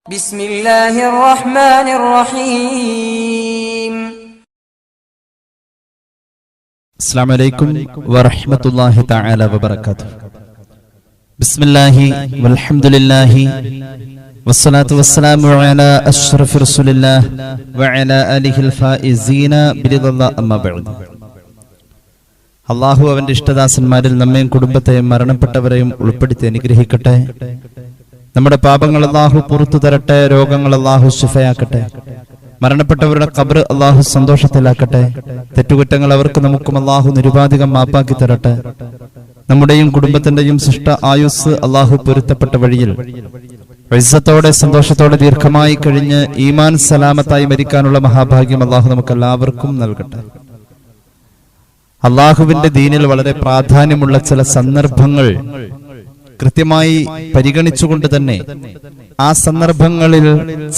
ബിസ്മില്ലാഹിർ റഹ്മാനിർ റഹീം. അസ്സലാമു അലൈക്കും വറഹ്മത്തുള്ളാഹി തആല വബറകാതുഹു. ബിസ്മില്ലാഹി വൽഹംദുലില്ലാഹി വസ്സലാത്തു വസ്സലാമു അലാ അഷ്റഫി റസൂലില്ലാഹി വഅലാ ആലിഹിൽ ഫായിസീന ബിറിദല്ലാഹി അമ്മാ ബഅദ്. അല്ലാഹു അവന്റെ ഇഷ്ടദാസന്മാരിൽ നമ്മയും കുടുംബത്തെയും മരണപ്പെട്ടവരെയും ഉൾപ്പെടുത്തി അനുഗ്രഹിക്കട്ടെ. നമ്മുടെ പാപങ്ങൾ അല്ലാഹു പുറത്തു തരട്ടെ. രോഗങ്ങൾ അല്ലാഹു ശിഫയാക്കട്ടെ. മരണപ്പെട്ടവരുടെ ഖബർ അല്ലാഹു സന്തോഷത്തിലാക്കട്ടെ. തെറ്റുകുറ്റങ്ങൾ അവർക്ക് നമുക്കും അല്ലാഹു നിരുപാധികം മാപ്പാക്കി തരട്ടെ. നമ്മുടെയും കുടുംബത്തിന്റെയും ശിഷ്ട ആയുസ് അല്ലാഹു പൊരുത്തപ്പെട്ട വഴിയിൽ ഇസ്സത്തോടെ സന്തോഷത്തോടെ ദീർഘമായി കഴിഞ്ഞ് ഈമാൻ സലാമത്തായി മരിക്കാനുള്ള മഹാഭാഗ്യം അല്ലാഹു നമുക്ക് എല്ലാവർക്കും നൽകട്ടെ. അല്ലാഹുവിന്റെ ദീനിൽ വളരെ പ്രാധാന്യമുള്ള ചില സന്ദർഭങ്ങൾ കൃത്യമായി പരിഗണിച്ചുകൊണ്ട് തന്നെ ആ സന്ദർഭങ്ങളിൽ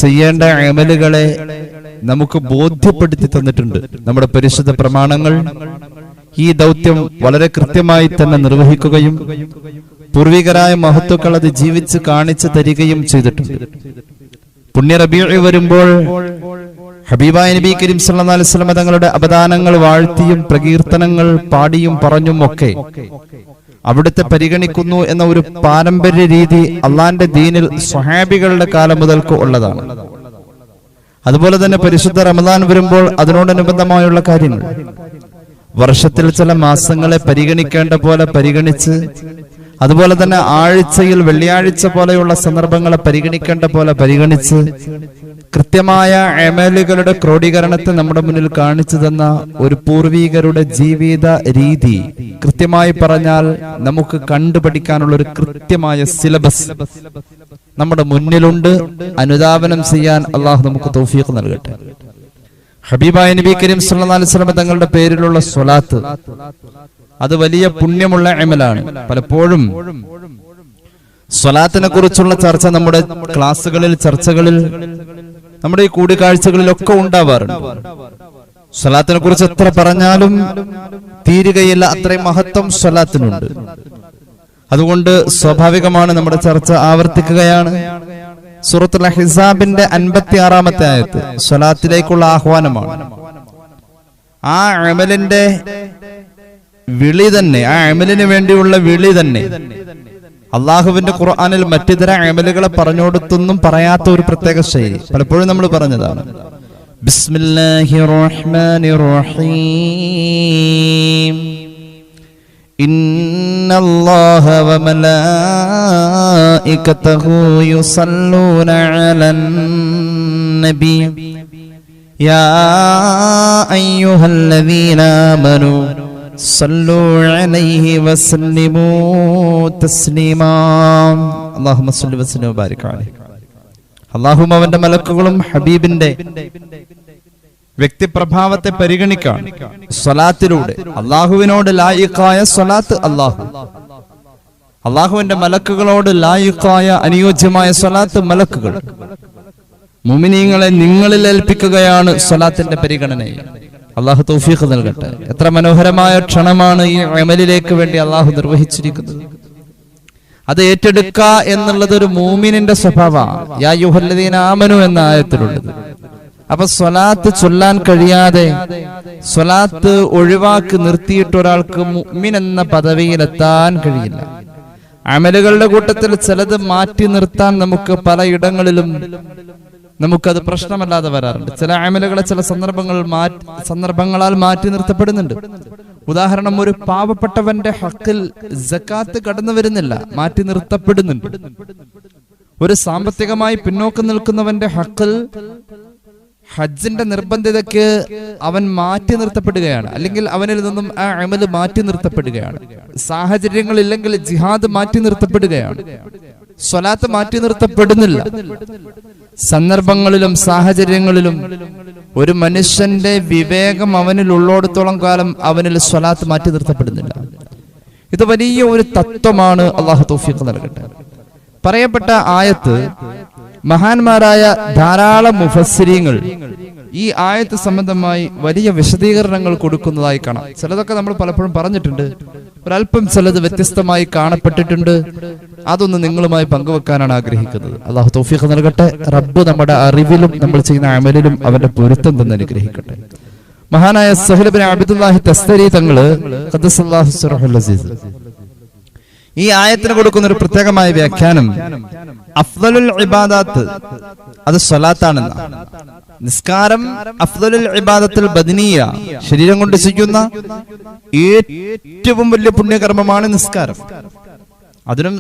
ചെയ്യേണ്ട അമലുകളെ നമുക്ക് ബോധ്യപ്പെടുത്തി തന്നിട്ടുണ്ട് നമ്മുടെ പരിശുദ്ധ പ്രമാണങ്ങൾ. ഈ ദൗത്യം വളരെ കൃത്യമായി തന്നെ നിർവഹിക്കുകയും പൂർവികരായ മഹത്തുക്കൾ അത് ജീവിച്ച് കാണിച്ചു തരികയും ചെയ്തിട്ടുണ്ട്. പുണ്യ റബീഉ വരുമ്പോൾ ഹബീബായ നബി കരീം സല്ലല്ലാഹു അലൈഹി വസല്ലം തങ്ങളുടെ അപദാനങ്ങൾ വാഴ്ത്തിയും പ്രകീർത്തനങ്ങൾ പാടിയും പറഞ്ഞും ഒക്കെ അവിടുത്തെ പരിഗണിക്കുന്നു എന്ന ഒരു പാരമ്പര്യ രീതി അള്ളാന്റെ ദീനിൽ സ്വഹാബികളുടെ കാലം മുതൽക്ക് ഉള്ളതാണ്. അതുപോലെ തന്നെ പരിശുദ്ധ റമദാൻ വരുമ്പോൾ അതിനോടനുബന്ധമായുള്ള കാര്യങ്ങൾ, വർഷത്തിൽ ചില മാസങ്ങളെ പരിഗണിക്കേണ്ട പോലെ പരിഗണിച്ച്, അതുപോലെ തന്നെ ആഴ്ചയിൽ വെള്ളിയാഴ്ച പോലെയുള്ള സന്ദർഭങ്ങളെ പരിഗണിക്കേണ്ട പോലെ പരിഗണിച്ച് കൃത്യമായ അമലുകളുടെ ക്രോഡീകരണത്തെ നമ്മുടെ മുന്നിൽ കാണിച്ചു തന്ന ഒരു പൂർവീകരുടെ ജീവിത രീതി, കൃത്യമായി പറഞ്ഞാൽ നമുക്ക് കണ്ടുപഠിക്കാനുള്ള ഒരു കൃത്യമായ സിലബസ് നമ്മുടെ മുന്നിലുണ്ട്. അനുധാവനം ചെയ്യാൻ അള്ളാഹു നമുക്ക് തൗഫീഖ് നൽകട്ടെ. ഹബീബായ നബി കരീം സല്ലല്ലാഹു അലൈഹി വസല്ലം തങ്ങളുടെ പേരിലുള്ള സ്വലാത്ത് അത് വലിയ പുണ്യമുള്ള അമലാണ്. പലപ്പോഴും സ്വലാത്തിനെ കുറിച്ചുള്ള ചർച്ച നമ്മുടെ ക്ലാസ്സുകളിൽ, ചർച്ചകളിൽ, നമ്മുടെ ഈ കൂടിക്കാഴ്ചകളിലൊക്കെ ഉണ്ടാവാറുണ്ട്. സ്വലാത്തിനെ കുറിച്ച് എത്ര പറഞ്ഞാലും തീരുകയില്ല, അത്രയും മഹത്വം സ്വലാത്തിനുണ്ട്. അതുകൊണ്ട് സ്വാഭാവികമാണ് നമ്മുടെ ചർച്ച ആവർത്തിക്കുകയാണ്. സൂറത്തുൽ അഹ്സാബിന്റെ 56-ാമത്തെ ആയത്ത് സ്വലാത്തിലേക്കുള്ള ആഹ്വാനമാണ്. ആ അമലിന്റെ വിളി തന്നെ, ആ അമലിന് വേണ്ടിയുള്ള വിളി തന്നെ അള്ളാഹുവിന്റെ ഖുർആനിൽ മറ്റിതര അമലുകളെ പറഞ്ഞുകൊടുത്തൊന്നും പറയാത്ത ഒരു പ്രത്യേക ശൈലി പലപ്പോഴും നമ്മൾ പറഞ്ഞതാണ്. ബിസ്മില്ലാഹിർ റഹ്മാനിർ റഹീം. ഇന്നല്ലാഹ വമലായികതഹു യുസല്ലൂന അലൻ നബി യാ അയ്യുഹല്ലദീന ആമനൂ സല്ലു അലൈഹി വസല്ലിമൂ തസ്ലീമാ. അല്ലാഹുമ്മ സല്ലി വസല്ലിം വബാരിക് അലൈഹി. അല്ലാഹുമ്മ അവന്റെ മലക്കുകളും ഹബീബിന്റെ വ്യക്തിപ്രഭാവത്തെ പരിഗണിക്കാൻ സ്വലാത്തിലൂടെ അല്ലാഹുവിനോട് ലായിഖായ സ്വലാത്ത് അല്ലാഹുവിന്റെ മലക്കുകളോട് ലായിഖായ അനുയോജ്യമായ സ്വലാത്ത് മലക്കുകൾ. മുഅ്മിനീങ്ങളെ നിങ്ങളിൽ ഏൽപ്പിക്കുകയാണ് സ്വലാത്തിന്റെ പരിഗണനയെ. അള്ളാഹു തൗഫീഖ് നൽകട്ടെ. എത്ര മനോഹരമായ ക്ഷണമാണ് ഈ അമലിലേക്ക് വേണ്ടി അള്ളാഹു നിർവഹിച്ചിരിക്കുന്നത്. അത് ഏറ്റെടുക്കുക എന്നുള്ളത് ഒരു മുഅ്മിനിന്റെ സ്വഭാവമാണ്. യാ അയ്യുഹല്ലദീന ആമനു എന്ന ആയത്തിലുള്ളത്. അപ്പൊ സ്വലാത്ത് ചൊല്ലാൻ കഴിയാതെ, സ്വലാത്ത് ഒഴിവാക്കി നിർത്തിയിട്ട് ഒരാൾക്ക് മുഅ്മിൻ എന്ന പദവിയിലെത്താൻ കഴിയില്ല. അമലുകളുടെ കൂട്ടത്തിൽ ചിലത് മാറ്റി നിർത്താൻ നമുക്ക് പലയിടങ്ങളിലും നമുക്കത് പ്രശ്നമല്ലാതെ വരാറുണ്ട്. ചില അമലുകളെ ചില സന്ദർഭങ്ങളാൽ മാറ്റി നിർത്തപ്പെടുന്നുണ്ട്. ഉദാഹരണം, ഒരു പാവപ്പെട്ടവന്റെ ഹക്കിൽ സക്കാത്ത് കടന്നു വരുന്നില്ല, മാറ്റി നിർത്തപ്പെടുന്നുണ്ട്. ഒരു സാമ്പത്തികമായി പിന്നോക്കം നിൽക്കുന്നവന്റെ ഹക്കിൽ ഹജ്ജിന്റെ നിർബന്ധിതയ്ക്ക് അവൻ മാറ്റി നിർത്തപ്പെടുകയാണ്, അല്ലെങ്കിൽ അവനിൽ നിന്നും ആ അമല് മാറ്റി നിർത്തപ്പെടുകയാണ്. സാഹചര്യങ്ങളില്ലെങ്കിൽ ജിഹാദ് മാറ്റി നിർത്തപ്പെടുകയാണ്. സ്വലാത്ത് മാറ്റി നിർത്തപ്പെടുന്നില്ല. സന്ദർഭങ്ങളിലും സാഹചര്യങ്ങളിലും ഒരു മനുഷ്യന്റെ വിവേകം അവനിൽ ഉള്ളോടത്തോളം കാലം അവനിൽ സ്വലാത്ത് മാറ്റി നിർത്തപ്പെടുന്നില്ല. ഇത് വലിയ ഒരു തത്വമാണ്. അള്ളാഹു തൗഫീഖ് നൽകട്ടെ. പറയപ്പെട്ട ആയത്ത് മഹാന്മാരായ ധാരാളം മുഫസ്സിരീങ്ങൾ ഈ ആയത്ത് സംബന്ധമായി വലിയ വിശദീകരണങ്ങൾ കൊടുക്കുന്നതായി കാണാം. ചിലതൊക്കെ നമ്മൾ പലപ്പോഴും പറഞ്ഞിട്ടുണ്ട്, ഒരല്പം ചിലത് വ്യത്യസ്തമായി കാണപ്പെട്ടിട്ടുണ്ട്. അതൊന്ന് നിങ്ങളുമായി പങ്കുവെക്കാനാണ് ആഗ്രഹിക്കുന്നത്. അള്ളാഹു തൗഫീഖ് നൽകട്ടെ. റബ്ബ് നമ്മുടെ അറിവിലും നമ്മൾ ചെയ്യുന്ന അമലിലും അവന്റെ പൊരുത്തം തന്നെ അനുഗ്രഹിക്കട്ടെ. മഹാനായ സഹൽ ഇബ്നു അബ്ദുല്ലാഹി തസ്തരി തങ്ങള് ഖദ്ദസല്ലാഹു സിറഹുൽ അസീസ് ഈ ആയത്തിന് കൊടുക്കുന്ന ഒരു പ്രത്യേകമായ വ്യാഖ്യാനം അഫ്ദലുൽ ഇബാദാത്ത് അത് സ്വലാത്താണെന്നാണ്. നിസ്കാരം അഫ്ദലുൽ ഇബാദത്തുൽ ബദനിയ, ശരീരം കൊണ്ട് ചെയ്യുന്ന ഏറ്റവും വലിയ പുണ്യകർമ്മമാണ് നിസ്കാരം. അതിനും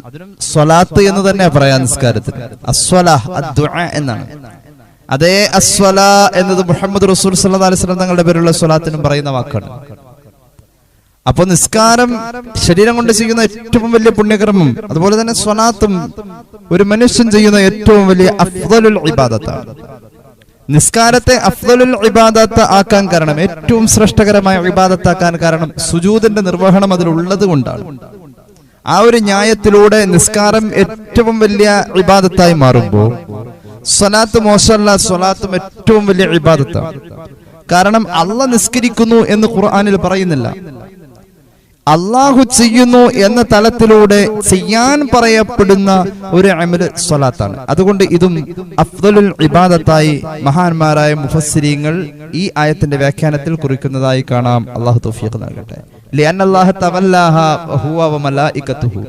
സ്വലാത്ത് എന്ന് തന്നെ പറയാം നിസ്കാരത്തിന്. അസ്വലാഹ് അദ്ദുആ എന്നാണ്. അതേ അസ്വലാ എന്നത് മുഹമ്മദ് റസൂൽ സല്ലല്ലാഹു അലൈഹി വസല്ലം തങ്ങളുടെ പേരുള്ള സ്വലാത്തിനും പറയുന്ന വാക്കാണ്. അപ്പൊ നിസ്കാരം ശരീരം കൊണ്ട് ചെയ്യുന്ന ഏറ്റവും വലിയ പുണ്യകർമ്മം, അതുപോലെ തന്നെ സ്വലാത്തും ഒരു മനുഷ്യൻ ചെയ്യുന്ന ഏറ്റവും വലിയ അഫ്ദലുൽ ഇബാദത്താണ്. നിസ്കാരത്തെ അഫ്ദലുൽ ഇബാദത്ത് ആക്കാൻ കാരണം, ഏറ്റവും ശ്രേഷ്ഠകരമായ ഇബാദത്താക്കാൻ കാരണം സുജൂദിന്റെ നിർവഹണം അതിലുള്ളത് കൊണ്ടാണ്. ആ ഒരു ന്യായത്തിലൂടെ നിസ്കാരം ഏറ്റവും വലിയ ഇബാദത്തായി മാറുമ്പോൾ സ്വലാത്ത് മോശമല്ല, സ്വലാത്തും ഏറ്റവും വലിയ ഇബാദത്താണ്. കാരണം അള്ളാഹ് നിസ്കരിക്കുന്നു എന്ന് ഖുർആനിൽ പറയുന്നില്ല, അള്ളാഹു ചെയ്യുന്നു എന്ന തലത്തിലൂടെ ചെയ്യാൻ പറയപ്പെടുന്ന ഒരു അമല് സ്വലാത്താണ്. അതുകൊണ്ട് ഇതും അഫ്ദലുൽ ഇബാദത്തായി മഹാന്മാരായ മുഫസ്സിരീങ്ങൾ ഈ ആയത്തിന്റെ വ്യാഖ്യാനത്തിൽ കുറിക്കുന്നതായി കാണാം. അള്ളാഹു തൗഫീഖ് നൽകട്ടെ. ലിഅന്നല്ലാഹ തവല്ലാഹ വഹുവ വമലായികതുഹു,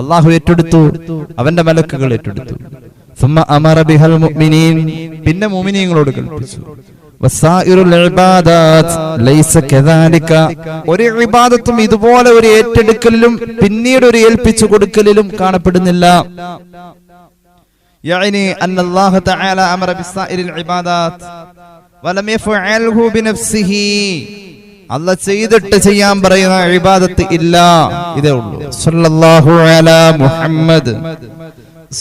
അള്ളാഹു ഏറ്റെടുത്തു, അവന്റെ മലക്കുകൾ ഏറ്റെടുത്തു. സുമ്മ അമറ ബിഹൽ മുഅ്മിനീൻ, പിന്നെ മുഅ്മിനീങ്ങളോട് കൽപ്പിച്ചു. വസായിറുൽ ഇബാദാത്ത് ലൈസ കദാലിക, ഒരു ഇബാദത്തും ഇതുപോലെ ഒരു ഏറ്റെടുക്കലിലും പിന്നീട് ഒരു ഏൽപ്പിച്ചു കൊടുക്കലിലും കാണപ്പെടുന്നില്ല. യഅനി അന്നല്ലാഹു തആല അമറ ബിസായിറിൽ ഇബാദാത്ത് വലം യഫഅൽഹു ബിനഫ്സിഹി, അല്ലാഹ് ചെയ്തിട്ട് ചെയ്യാൻ പറയുന്ന ഇബാദത്ത് ഇല്ല, ഇതേ ഉള്ളൂ. സല്ലല്ലാഹു അലാ മുഹമ്മദ്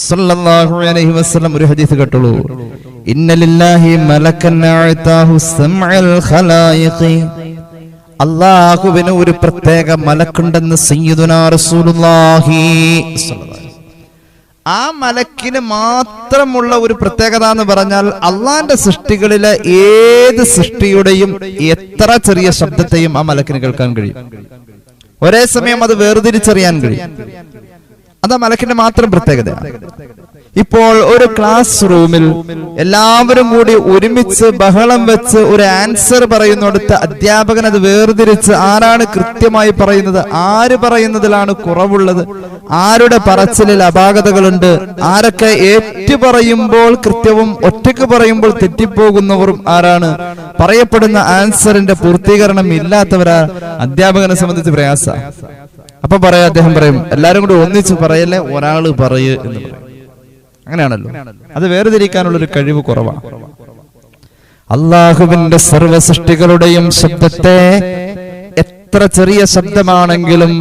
സല്ലല്ലാഹു അലൈഹി വസല്ലം ഒരു ഹദീസ് കേട്ടോളൂ. ഇന്ന ലില്ലാഹി മലക്കൻ അഅതാഹു സമഅൽ ഖലായിഖി, അല്ലാഹുവിന് ഒരു പ്രത്യേക മലക്കുണ്ടെന്ന് സയ്യിദുനാ റസൂലുള്ളാഹി സ്വല്ലല്ലാഹു അലൈഹി വസല്ലം. ആ മലക്കിന് മാത്രമുള്ള ഒരു പ്രത്യേകത എന്ന് പറഞ്ഞാൽ അള്ളാന്റെ സൃഷ്ടികളിലെ ഏത് സൃഷ്ടിയുടെയും എത്ര ചെറിയ ശബ്ദത്തെയും ആ മലക്കിന് കേൾക്കാൻ കഴിയും. ഒരേ സമയം അത് വേർതിരിച്ചറിയാൻ കഴിയും. അതാ മലക്കിന്റെ മാത്രം പ്രത്യേകതയാണ്. ഇപ്പോൾ ഒരു ക്ലാസ് റൂമിൽ എല്ലാവരും കൂടി ഒരുമിച്ച് ബഹളം വെച്ച് ഒരു ആൻസർ പറയുന്നിടത്ത് അധ്യാപകൻ അത് വേർതിരിച്ച് ആരാണ് കൃത്യമായി പറയുന്നത്, ആര് പറയുന്നതിലാണ് കുറവുള്ളത്, ആരുടെ പറച്ചിലിൽ അപാകതകളുണ്ട്, ആരൊക്കെ ഏറ്റു പറയുമ്പോൾ കൃത്യവും ഒറ്റയ്ക്ക് പറയുമ്പോൾ തെറ്റിപ്പോകുന്നവരും ആരാണ്, പറയപ്പെടുന്ന ആൻസറിന്റെ പൂർത്തീകരണം ഇല്ലാത്തവരാ, അധ്യാപകനെ സംബന്ധിച്ച് പ്രയാസ. അപ്പൊ അദ്ദേഹം പറയും എല്ലാരും കൂടി ഒന്നിച്ച് പറയല്ലേ, ഒരാള് പറയ് എന്ന് പറയും. അങ്ങനെയാണല്ലോ. അത് വേർതിരിക്കാനുള്ളൊരു കഴിവ് കുറവാണ്. അള്ളാഹുവിന്റെ സർവ്വ സൃഷ്ടികളുടെയും ശബ്ദത്തെ എത്ര ചെറിയ ശബ്ദമാണെങ്കിലും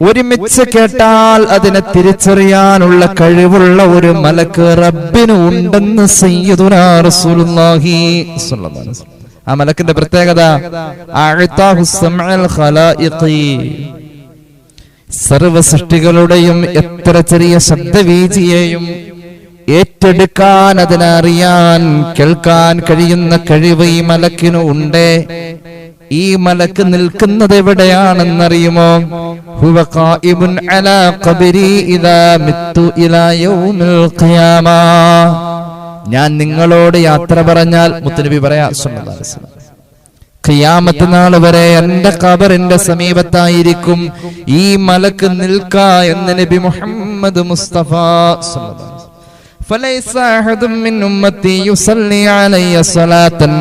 ഒരുമിച്ച് കേട്ടാൽ അതിനെ തിരിച്ചറിയാനുള്ള കഴിവുള്ള ഒരു മലക്ക് റബ്ബിന് ഉണ്ടെന്ന് സയ്യിദുനാ റസൂലുള്ളാഹി സ്വല്ലല്ലാഹു അലൈഹി വസല്ലം. ആ മലക്കിന്റെ പ്രത്യേകത അഅതാഹു സമഅൽ ഖലായിഖി, സർവ സൃഷ്ടികളുടെയും എത്ര ചെറിയ ശബ്ദവീചിയെയും ഏറ്റെടുക്കാൻ, അതിനറിയാൻ, കേൾക്കാൻ കഴിയുന്ന കഴിവ് ഈ മലക്കിനു ഉണ്ട്. ഈ മലക്ക് നിൽക്കുന്നത് എവിടെയാണെന്നറിയുമോ? ഹുവ ഖായിബുൻ അലാ ഖബരി ഇദാ മിത്തു ഇലാ യൗമിൽ ഖിയാമ. ഞാൻ നിങ്ങളോട് യാത്ര പറഞ്ഞാൽ, മുത്തുനബി പറയാ സല്ലല്ലാഹു അലൈഹി വസല്ലം, ഖിയാമത്ത് നാൾ വരെ എന്റെ ഖബറിന്റെ സമീപത്തായിരിക്കും ഈ മലക്ക് നിൽക്ക എന്ന് നബി മുഹമ്മദ് മുസ്തഫ സല്ലല്ലാഹു അലൈഹി വസല്ലം. ഫലൈസ അഹദും മിൻ ഉമ്മത്തി യുസല്ലി അലയ്യ സ്വലാത്തൻ,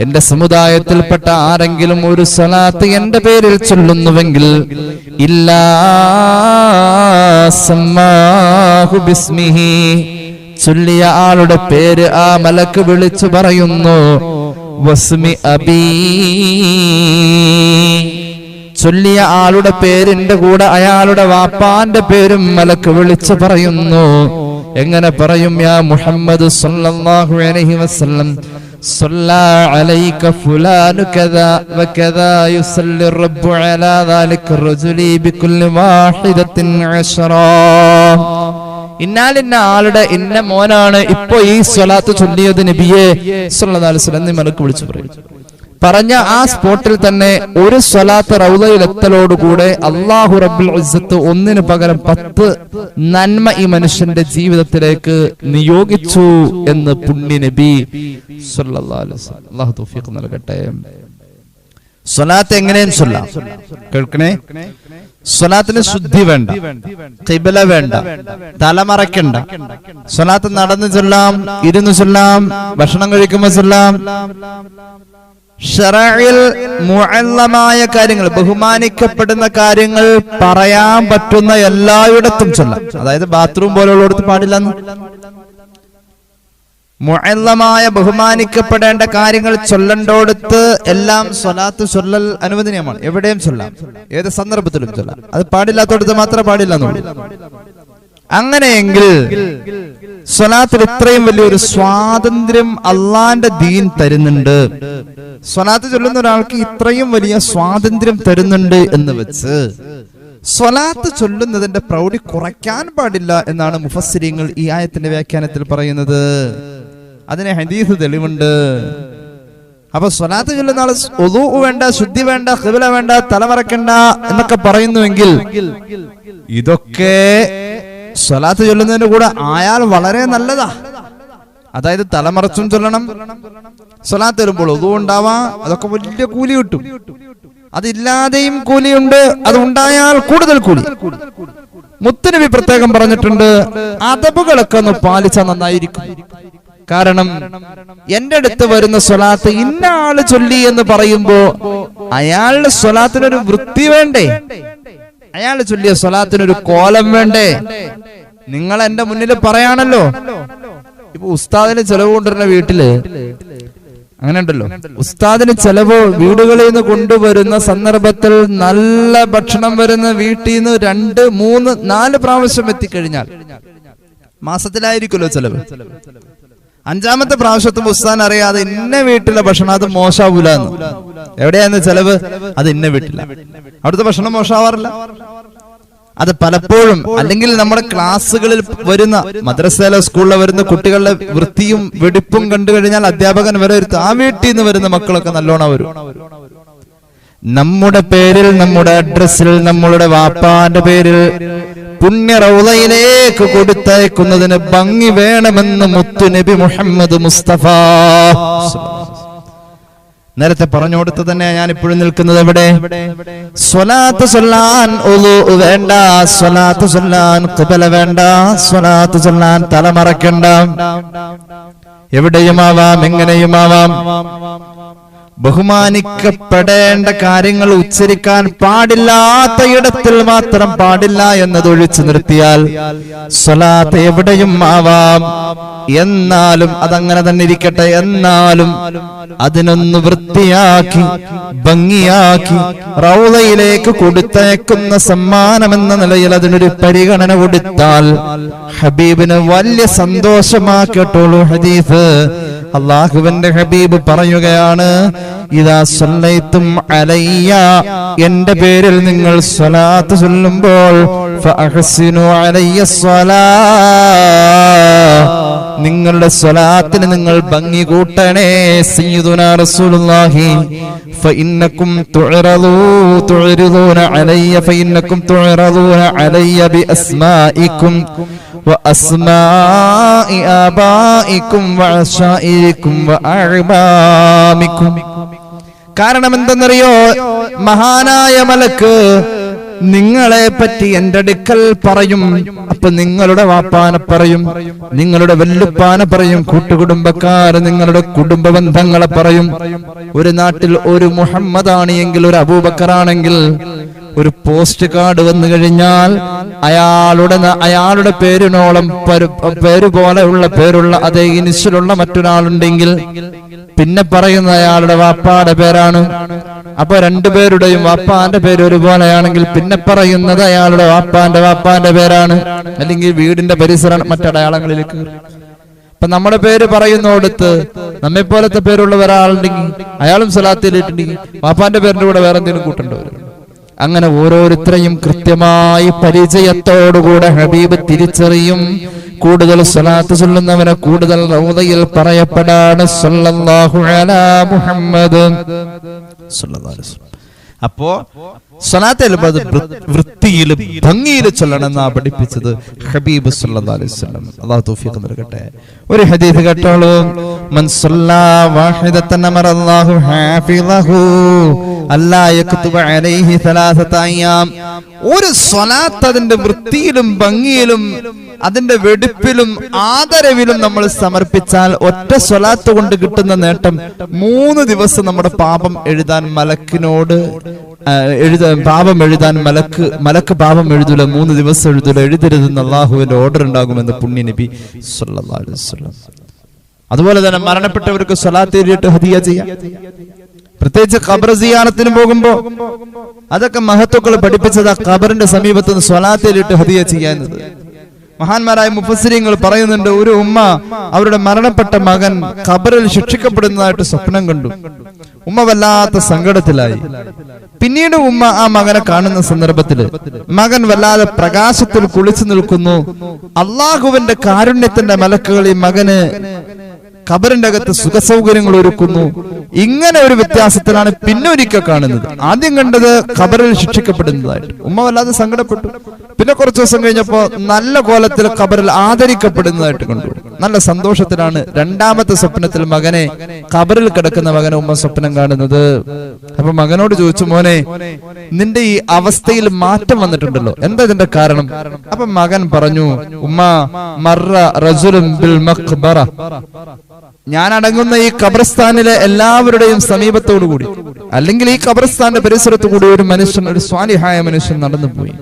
എന്റെ സമുദായത്തിൽപ്പെട്ട ആരെങ്കിലും ഒരു സ്വലാത്ത് എന്റെ പേരിൽ ചൊല്ലുന്നുവെങ്കിൽ ഇല്ലാ സമ്മാഹു ബിസ്മിഹി, ചൊല്ലിയ ആളുടെ പേര് ആ മലക്ക് വിളിച്ചു പറയുന്നു. വസ്മി അബീ, ചൊല്ലിയ ആളുടെ പേരിന്റെ കൂടെ അയാളുടെ വാപ്പാന്റെ പേരും മലക്ക് വിളിച്ചു പറയുന്നു. എങ്ങനെ പറയും? യാ മുഹമ്മദ് സല്ലല്ലാഹു അലൈഹി വസല്ലം സല്ലല്ലാ അലൈക ഫുലാനു കദാ വകദാ യുസല്ലി റബ്ബു അലാ ദാലിക റജുലി ബികുല്ലി വാഹിദത്തിൻ അശ്റാ. ഇന്നാലിന്ന ആളുടെ ഇന്ന മോനാണ് ഇപ്പൊ ഈ സ്വലാത്ത് ചൊല്ലിയത് നബിയെ സല്ലല്ലാഹു അലൈഹി വസല്ലം എന്ന് മലക്ക് വിളിച്ചു പറയും. പറഞ്ഞ ആ സ്പോട്ടിൽ തന്നെ ഒരു സ്വലാത്ത് റൗളയിൽ എത്തലോടുകൂടെ അല്ലാഹു റബ്ബുൽ ഇസ്സത്ത് ഒന്നിന് പകരം 10 നന്മ ഈ മനുഷ്യന്റെ ജീവിതത്തിലേക്ക് നിയോഗിച്ചു എന്ന് പുണ്യ നബി സല്ലല്ലാഹു അലൈഹി വസല്ലം. അല്ലാഹു തൗഫീഖ് നൽകട്ടെ. സ്വലാത്ത് എങ്ങനെയും ചൊല്ലാം. കേൾക്കണേ, സ്വലാത്തിന് ശുദ്ധി വേണ്ട, ഖിബ്ല വേണ്ട, തലമറയ്ക്കണ്ട. സ്വലാത്ത് നടന്നു ചൊല്ലാം, ഇരുന്ന് ചൊല്ലാം, ഭക്ഷണം കഴിക്കുമ്പോൾ ചൊല്ലാം. ശറഇൽ മുഅല്ലമായ കാര്യങ്ങൾ, ബഹുമാനിക്കപ്പെടുന്ന കാര്യങ്ങൾ പറയാൻ പറ്റുന്ന എല്ലായിടത്തും ചൊല്ലാം. അതായത് ബാത്റൂം പോലുള്ളിടത്ത് പാടില്ലെന്ന്. മുഅല്ലമായ ബഹുമാനിക്കപ്പെടേണ്ട കാര്യങ്ങൾ ചൊല്ലേണ്ടോടത്ത് എല്ലാം സ്വലാത്ത് ചൊല്ലൽ അനുവദനീയമാണ്. എവിടെയും ചൊല്ലാം, ഏത് സന്ദർഭത്തിലും ചൊല്ലാം. അത് പാടില്ലാത്തടത്ത് മാത്രമേ പാടില്ല എന്നുള്ളൂ. അങ്ങനെയെങ്കിൽ സ്വലാത്തിൽ ഇത്രയും വലിയൊരു സ്വാതന്ത്ര്യം അള്ളാന്റെ ദീൻ തരുന്നുണ്ട്. സ്വലാത്ത് ചൊല്ലുന്ന ഒരാൾക്ക് ഇത്രയും വലിയ സ്വാതന്ത്ര്യം തരുന്നുണ്ട് എന്ന് വെച്ച് സ്വലാത്ത് ചൊല്ലുന്നതിന്റെ പ്രൗഢി കുറയ്ക്കാൻ പാടില്ല എന്നാണ് മുഫസ്സിരീങ്ങൾ ഈ ആയത്തിന്റെ വ്യാഖ്യാനത്തിൽ പറയുന്നത്. അതിന് ഹദീസ് തെളിവുണ്ട്. അപ്പൊ സ്വലാത്ത് ചൊല്ലുന്ന ആള് ഉളൂ വേണ്ട, ശുദ്ധി വേണ്ട, ഖിബ്ല വേണ്ട, തലമറക്കണ്ട എന്നൊക്കെ പറയുന്നുവെങ്കിൽ ഇതൊക്കെ സ്വലാത്ത് ചൊല്ലുന്നതിന്റെ കൂടെ ആയാൽ വളരെ നല്ലതാ. അതായത് തലമറച്ചും ചൊല്ലണം, സ്വലാത്ത് വരുമ്പോൾ ഉളൂ ഉണ്ടാവാം, അതൊക്കെ വലിയ കൂലി കിട്ടും. അതില്ലാതെയും കൂലിയുണ്ട്, അത് ഉണ്ടായാൽ കൂടുതൽ കൂലി. മുത്തുനബി പ്രത്യേകം പറഞ്ഞിട്ടുണ്ട്, അദബുകളൊക്കെ ഒന്ന് പാലിച്ചാൽ നന്നായിരിക്കും. കാരണം എന്റെ അടുത്ത് വരുന്ന സ്വലാത്ത് ഇന്ന ആള് ചൊല്ലി എന്ന് പറയുമ്പോ അയാളുടെ സ്വലാത്തിനൊരു വൃത്തി വേണ്ടേ, അയാൾ ചൊല്ലിയ സ്വലാത്തിനൊരു കോലം വേണ്ടേ. നിങ്ങൾ എന്റെ മുന്നിൽ പറയാണല്ലോ. ഇപ്പൊ ഉസ്താദിന് ചെലവ് കൊണ്ടുവരുന്ന വീട്ടില് അങ്ങനെ ഉണ്ടല്ലോ. ഉസ്താദിന് ചെലവ് വീടുകളിൽ നിന്ന് കൊണ്ടുവരുന്ന സന്ദർഭത്തിൽ നല്ല ഭക്ഷണം വരുന്ന വീട്ടിൽ നിന്ന് 2, 3, 4 പ്രാവശ്യം എത്തിക്കഴിഞ്ഞാൽ മാസത്തിലായിരിക്കുമല്ലോ ചെലവ്. 5ാമത്തെ പ്രാവശ്യത്തും ഉസ്താൻ അറിയാതെ ഇന്ന വീട്ടിലെ ഭക്ഷണം അത് മോശാവൂലെന്ന്. എവിടെയാന്ന് ചെലവ്? അത് ഇന്ന വീട്ടില. അവിടുത്തെ ഭക്ഷണം മോശാവാറില്ല. അത് പലപ്പോഴും അല്ലെങ്കിൽ നമ്മുടെ ക്ലാസ്സുകളിൽ വരുന്ന, മദ്രസയിലെ സ്കൂളിലെ വരുന്ന കുട്ടികളുടെ വൃത്തിയും വെടിപ്പും കണ്ടു കഴിഞ്ഞാൽ അധ്യാപകൻ വരെ ഒരു ആ വീട്ടിൽ നിന്ന് വരുന്ന മക്കളൊക്കെ നല്ലോണം വരും. നമ്മുടെ പേരിൽ, നമ്മുടെ അഡ്രസ്സിൽ, നമ്മളുടെ വാപ്പാന്റെ പേരിൽ പുണ്യ റൗളയിലേക്ക് കൊടുത്തയക്കുന്നതിന് ഭംഗി വേണമെന്ന് മുത്തുനബി മുഹമ്മദ് മുസ്തഫ. നേരത്തെ പറഞ്ഞു കൊടുത്ത് തന്നെ ഞാൻ ഇപ്പോഴും നിൽക്കുന്നത് എവിടെ? സ്വലാത്ത് ചൊല്ലാൻ ഉളൂ വേണ്ട, സ്വലാത്ത് ചൊല്ലാൻ ഖിബ്ല വേണ്ട, സ്വലാത്ത് ചൊല്ലാൻ തലമറക്കണ്ട. എവിടെയുമാവാം, എങ്ങനെയുമാവാം. ബഹുമാനിക്കപ്പെടേണ്ട കാര്യങ്ങൾ ഉച്ചരിക്കാൻ പാടില്ലാത്ത ഇടത്തിൽ മാത്രം പാടില്ല എന്നതൊഴിച്ചു നിർത്തിയാൽ സ്വലാത്ത് എവിടെയും ആവാം. എന്നാലും അതങ്ങനെ തന്നെ ഇരിക്കട്ടെ. എന്നാലും അതിനൊന്ന് വൃത്തിയാക്കി ഭംഗിയാക്കി റൗളയിലേക്ക് കൊടുത്തയക്കുന്ന സമ്മാനമെന്ന നിലയിൽ അതിനൊരു പരിഗണന കൊടുത്താൽ ഹബീബിന് വലിയ സന്തോഷമാക്കട്ടുള്ളൂ. ഹദീസ് അല്ലാഹുവിന്റെ ഹബീബ് പറയുകയാണ്, ഇദാ സല്ലൈതും അലയ്യ, എന്റെ പേരിൽ നിങ്ങൾ സ്വലാത്ത് ചൊല്ലുമ്പോൾ ഫഅഹ്സിനു അലയ്യ സ്വലാ, നിങ്ങളുടെ സ്വലാത്തിന് നിങ്ങൾ ഭംഗി കൂട്ടണേ. സയ്യിദുനാ റസൂലുള്ളാഹി ഫഇന്നകും തുഅറദൂന അലയ്യ ഫഇന്നകും തുഅറദൂന അലയ്യ ബിഅസ്മാഇകും വഅസ്മാഇ ആബാഇകും വഅശാഇരികും വഅഅബാമികും. കാരണം എന്തെന്നറിയോ? മഹാനായ മലക്ക് നിങ്ങളെ പറ്റി എന്റെ അടുക്കൽ പറയും. അപ്പൊ നിങ്ങളുടെ വാപ്പാനെ പറയും, നിങ്ങളുടെ വല്ലുപ്പാനെ പറയും, കൂട്ടുകുടുംബക്കാര്, നിങ്ങളുടെ കുടുംബ ബന്ധങ്ങളെ പറയും. ഒരു നാട്ടിൽ ഒരു മുഹമ്മദാണ് എങ്കിൽ, ഒരു അബൂബക്കറാണെങ്കിൽ ഒരു പോസ്റ്റ് കാർഡ് വന്നു കഴിഞ്ഞാൽ അയാളുടെ പേരിനോളം പേര് പോലെയുള്ള പേരുള്ള അതേ ഇനിഷ്യലുള്ള മറ്റൊരാളുണ്ടെങ്കിൽ പിന്നെ പറയുന്ന അയാളുടെ വാപ്പാടെ പേരാണ്. അപ്പൊ രണ്ടുപേരുടെയും വാപ്പാന്റെ പേര് ഒരുപോലെയാണെങ്കിൽ പിന്നെ പറയുന്നത് അയാളുടെ വാപ്പാന്റെ പേരാണ്. അല്ലെങ്കിൽ വീടിന്റെ പരിസരം മറ്റടയാളങ്ങളിലേക്ക്. അപ്പൊ നമ്മുടെ പേര് പറയുന്നോടത്ത് നമ്മെ പോലത്തെ പേരുള്ള ഒരാളുണ്ടെങ്കിൽ അയാളും സ്വലാത്തിലിട്ടുണ്ടെങ്കിൽ വാപ്പാന്റെ പേരിന്റെ കൂടെ വേറെ എന്തെങ്കിലും കൂട്ടേണ്ടവരും. അങ്ങനെ ഓരോരുത്തരെയും കൃത്യമായി പരിചയത്തോടുകൂടെ ഹബീബ് തിരിച്ചറിയും. കൂടുതൽ സ്വലാത്ത് ചൊല്ലുന്നവനെ കൂടുതൽ റൗദയിൽ പറയപ്പെടാണ് സല്ലല്ലാഹു അലാ മുഹമ്മദ് സല്ലല്ലാഹു അലൈഹി വസല്ലം. അപ്പോ സ്വലാത്ത് വൃത്തിയിലും ഭംഗിയിലും ചൊല്ലണമെന്നാ പഠിപ്പിച്ചത് ഹബീബ് സല്ലല്ലാഹു അലൈഹി വസല്ലം. അല്ലാഹു തൗഫീഖ് നൽകട്ടെ. ഒരു ഹദീസ് കേട്ടോളൂ. മൻ സല്ലാ വാഹിദതൻ അമറല്ലാഹു ഹാഫിളഹു അല്ലാ യക്തുബ അലൈഹി സലാസത അയ്യാം. ഒരു സ്വലാത്ത് അതിന്റെ വൃത്തിയിലും ഭംഗിയിലും അതിന്റെ വെടിപ്പിലും ആദരവിലും നമ്മൾ സമർപ്പിച്ചാൽ ഒറ്റ സ്വലാത്ത് കൊണ്ട് കിട്ടുന്ന നേട്ടം 3 ദിവസം നമ്മുടെ പാപം എഴുതാൻ മലക്കിനോട് പാപം എഴുതാൻ മലക്ക് പാപം എഴുതൂല, 3 ദിവസം എഴുതൂല, എഴുതരുതെന്ന് അള്ളാഹുവിന്റെ ഓർഡർ ഉണ്ടാകുമെന്ന് പുണ്യ നബി സല്ലല്ലാഹു അലൈഹി വസല്ലം. അതുപോലെ തന്നെ മരണപ്പെട്ടവർക്ക് സ്വലാത്ത് എഴുതിയിട്ട് ഹദിയ ചെയ്യാം. പ്രത്യേകിച്ച് ഖബർ സിയാറത്തിന് പോകുമ്പോ അതൊക്കെ മഹത്തുക്കൾ പഠിപ്പിച്ചത് ആ ഖബറിന്റെ സമീപത്ത് നിന്ന് സ്വലാത്ത് എഴുതിയിട്ട് ഹദിയ ചെയ്യാന്നത്. മഹാന്മാരായ മുഫസ്സിരീങ്ങൾ പറയുന്നുണ്ട്, ഒരു ഉമ്മ അവരുടെ മരണപ്പെട്ട മകൻ ഖബറിൽ ശിക്ഷിക്കപ്പെടുന്നതായിട്ട് സ്വപ്നം കണ്ടു. ഉമ്മ വല്ലാത്ത സങ്കടത്തിലായി. പിന്നീട് ഉമ്മ ആ മകനെ കാണുന്ന സന്ദർഭത്തില് മകൻ വല്ലാതെ പ്രകാശത്തിൽ കുളിച്ചു നിൽക്കുന്നു. അള്ളാഹുവിന്റെ കാരുണ്യത്തിന്റെ മലക്കുകൾ ഈ മകന് ഖബറിന്റെ അകത്ത് സുഖസൗകര്യങ്ങൾ ഒരുക്കുന്നു. ഇങ്ങനെ ഒരു വ്യത്യാസത്തിലാണ് പിന്നെ ഒരിക്കൽ കാണുന്നത്. ആദ്യം കണ്ടത് ഖബറിൽ ശിക്ഷിക്കപ്പെടുന്നതായിട്ട്. ഉമ്മ വല്ലാതെ സങ്കടപ്പെട്ടു. പിന്നെ കുറച്ചു ദിവസം കഴിഞ്ഞപ്പോ നല്ല കോലത്തിൽ ഖബറിൽ ആദരിക്കപ്പെടുന്നതായിട്ട് കണ്ടു. നല്ല സന്തോഷത്തിലാണ് രണ്ടാമത്തെ സ്വപ്നത്തിൽ മകനെ ഖബറിൽ കിടക്കുന്ന മകനെ ഉമ്മ സ്വപ്നം കാണുന്നത്. അപ്പൊ മകനോട് ചോദിച്ചു, മോനെ നിന്റെ ഈ അവസ്ഥയിൽ മാറ്റം വന്നിട്ടുണ്ടല്ലോ, എന്താ ഇതിന്റെ കാരണം? അപ്പൊ മകൻ പറഞ്ഞു, ഉമ്മ മർറ റജുലുൻ ബിൽ മഖ്ബറ, ഞാൻ അടങ്ങുന്ന ഈ ഖബർസ്ഥാനിലെ എല്ലാവരുടെയും സമീപത്തോടു കൂടി അല്ലെങ്കിൽ ഈ ഖബർസ്ഥാന്റെ പരിസരത്തു കൂടി ഒരു മനുഷ്യൻ, ഒരു സ്വാലിഹായ മനുഷ്യൻ നടന്നുപോയി.